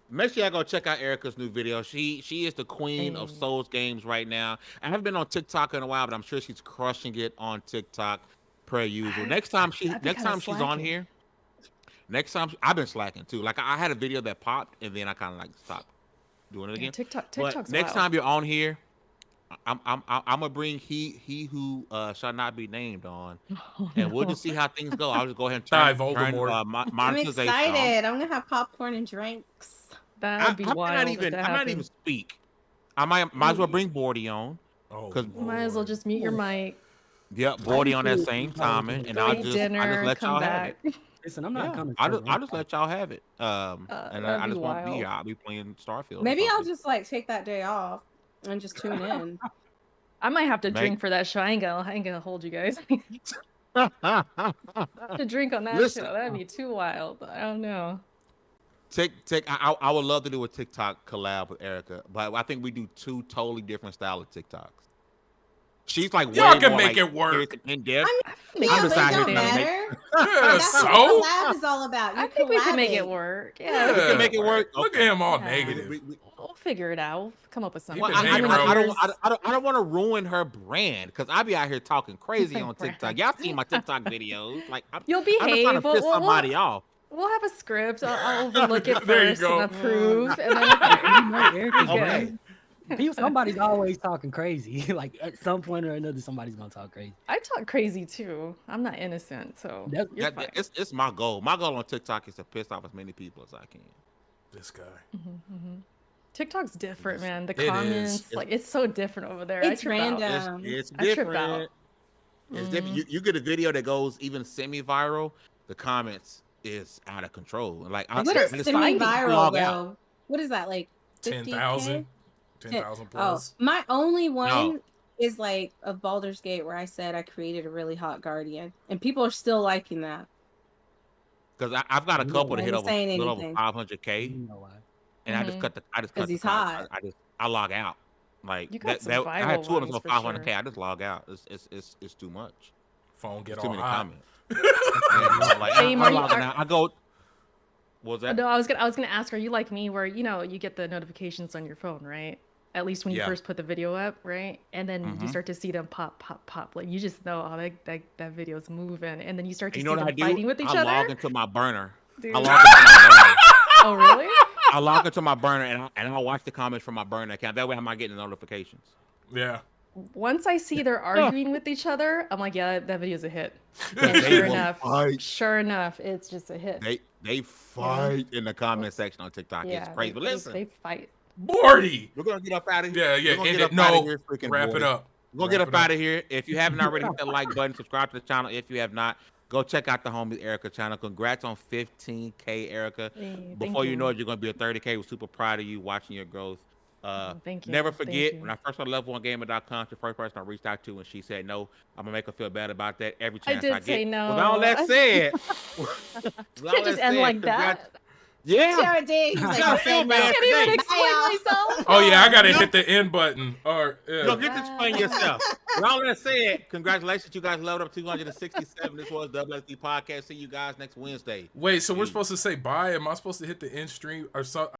Make sure y'all go check out Erica's new video. She is the queen of Souls games right now. I haven't been on TikTok in a while, but I'm sure she's crushing it on TikTok per usual. Next time she's on here. Next time I've been slacking too. Like I had a video that popped and then I kind of like stopped doing it again. TikTok's but next time you're on here, I'm gonna bring he who shall not be named on, and we'll just see how things go. I'll just go ahead and turn I'm excited. I'm gonna have popcorn and drinks. That would be wild. I'm not even speak. I might as well bring Bordy on. Because might as well just mute your mic. Yep, Bordy on that same time, and I'll just let y'all have it. Listen, I'm not coming. I'll just let y'all have it. And I just won't be here. I'll be playing Starfield. Maybe I'll just like take that day off and just tune in. I might have to drink for that show. I ain't gonna hold you guys. To drink on that show, that'd be too wild. I don't know. I would love to do a TikTok collab with Erica, but I think we do 2 totally different style of TikToks. She's like, y'all can make it work. In depth. I'm just out here matter. That's what collab is all about. I think we can make it work. Yeah, we can make it work. Look at him all negative. We'll figure it out. Come up with something. Well, I don't want to ruin her brand because I be out here talking crazy on TikTok. Y'all see my TikTok videos? Like, you'll behave. I'm just trying to piss somebody off. We'll have a script. I'll overlook it There you first go. and approve. And then Somebody's always talking crazy. Like at some point or another, somebody's gonna talk crazy. I talk crazy too. I'm not innocent, so you're fine. It's my goal. My goal on TikTok is to piss off as many people as I can. This guy. TikTok's different, man. The comments, it's so different over there. It's random. It's different. It's different. You get a video that goes even semi-viral, the comments is out of control. Like, what is semi-viral though? What is that, like 10,000? 10,000 plus. Oh, my only one is like of Baldur's Gate where I said I created a really hot guardian, and people are still liking that. Because I've got a couple that hit over 500K, You know why? and I just cut the. Because he's hot. I log out. Like I had 2 of them for 500K. I just log out. It's too much. Phone get too all many hot. comments. I'm logging out. I go. What was that? No, I was gonna ask. Are you like me, where you get the notifications on your phone, right? At least when you first put the video up, right? And then you start to see them pop. Like you just know, that video's moving, and then you start to see them fighting with each other. I log into my burner. Dude. I log into my burner. Oh really? I log into my burner and I'll watch the comments from my burner account. That way I'm not getting the notifications. Yeah. Once I see they're arguing with each other, I'm like, yeah, that video's a hit. And sure enough, it's just a hit. They fight in the comment section on TikTok. Yeah, it's crazy. But listen, they fight. Bordy! We're gonna get up out of here. Yeah. Wrap it up. We're gonna get up out of here. If you haven't already, hit that like button, subscribe to the channel. If you have not, go check out the homie Erica channel. Congrats on 15K, Erica. Before you know it, you're gonna be at 30K. We're super proud of you, watching your growth. Thank you. Never forget, when I first started level1gamer.com, the first person I reached out to, and she said no, I'm gonna make her feel bad about that every chance I get. Say no. With all that said, can't just end like that. Yeah. Sure did. I can't even explain myself. Oh yeah, I gotta hit the end button. No, get to explain yourself. With all that said, congratulations, you guys leveled up 267. This was WSD Podcast. See you guys next Wednesday. Wait, so we're supposed to say bye? Am I supposed to hit the end stream or something?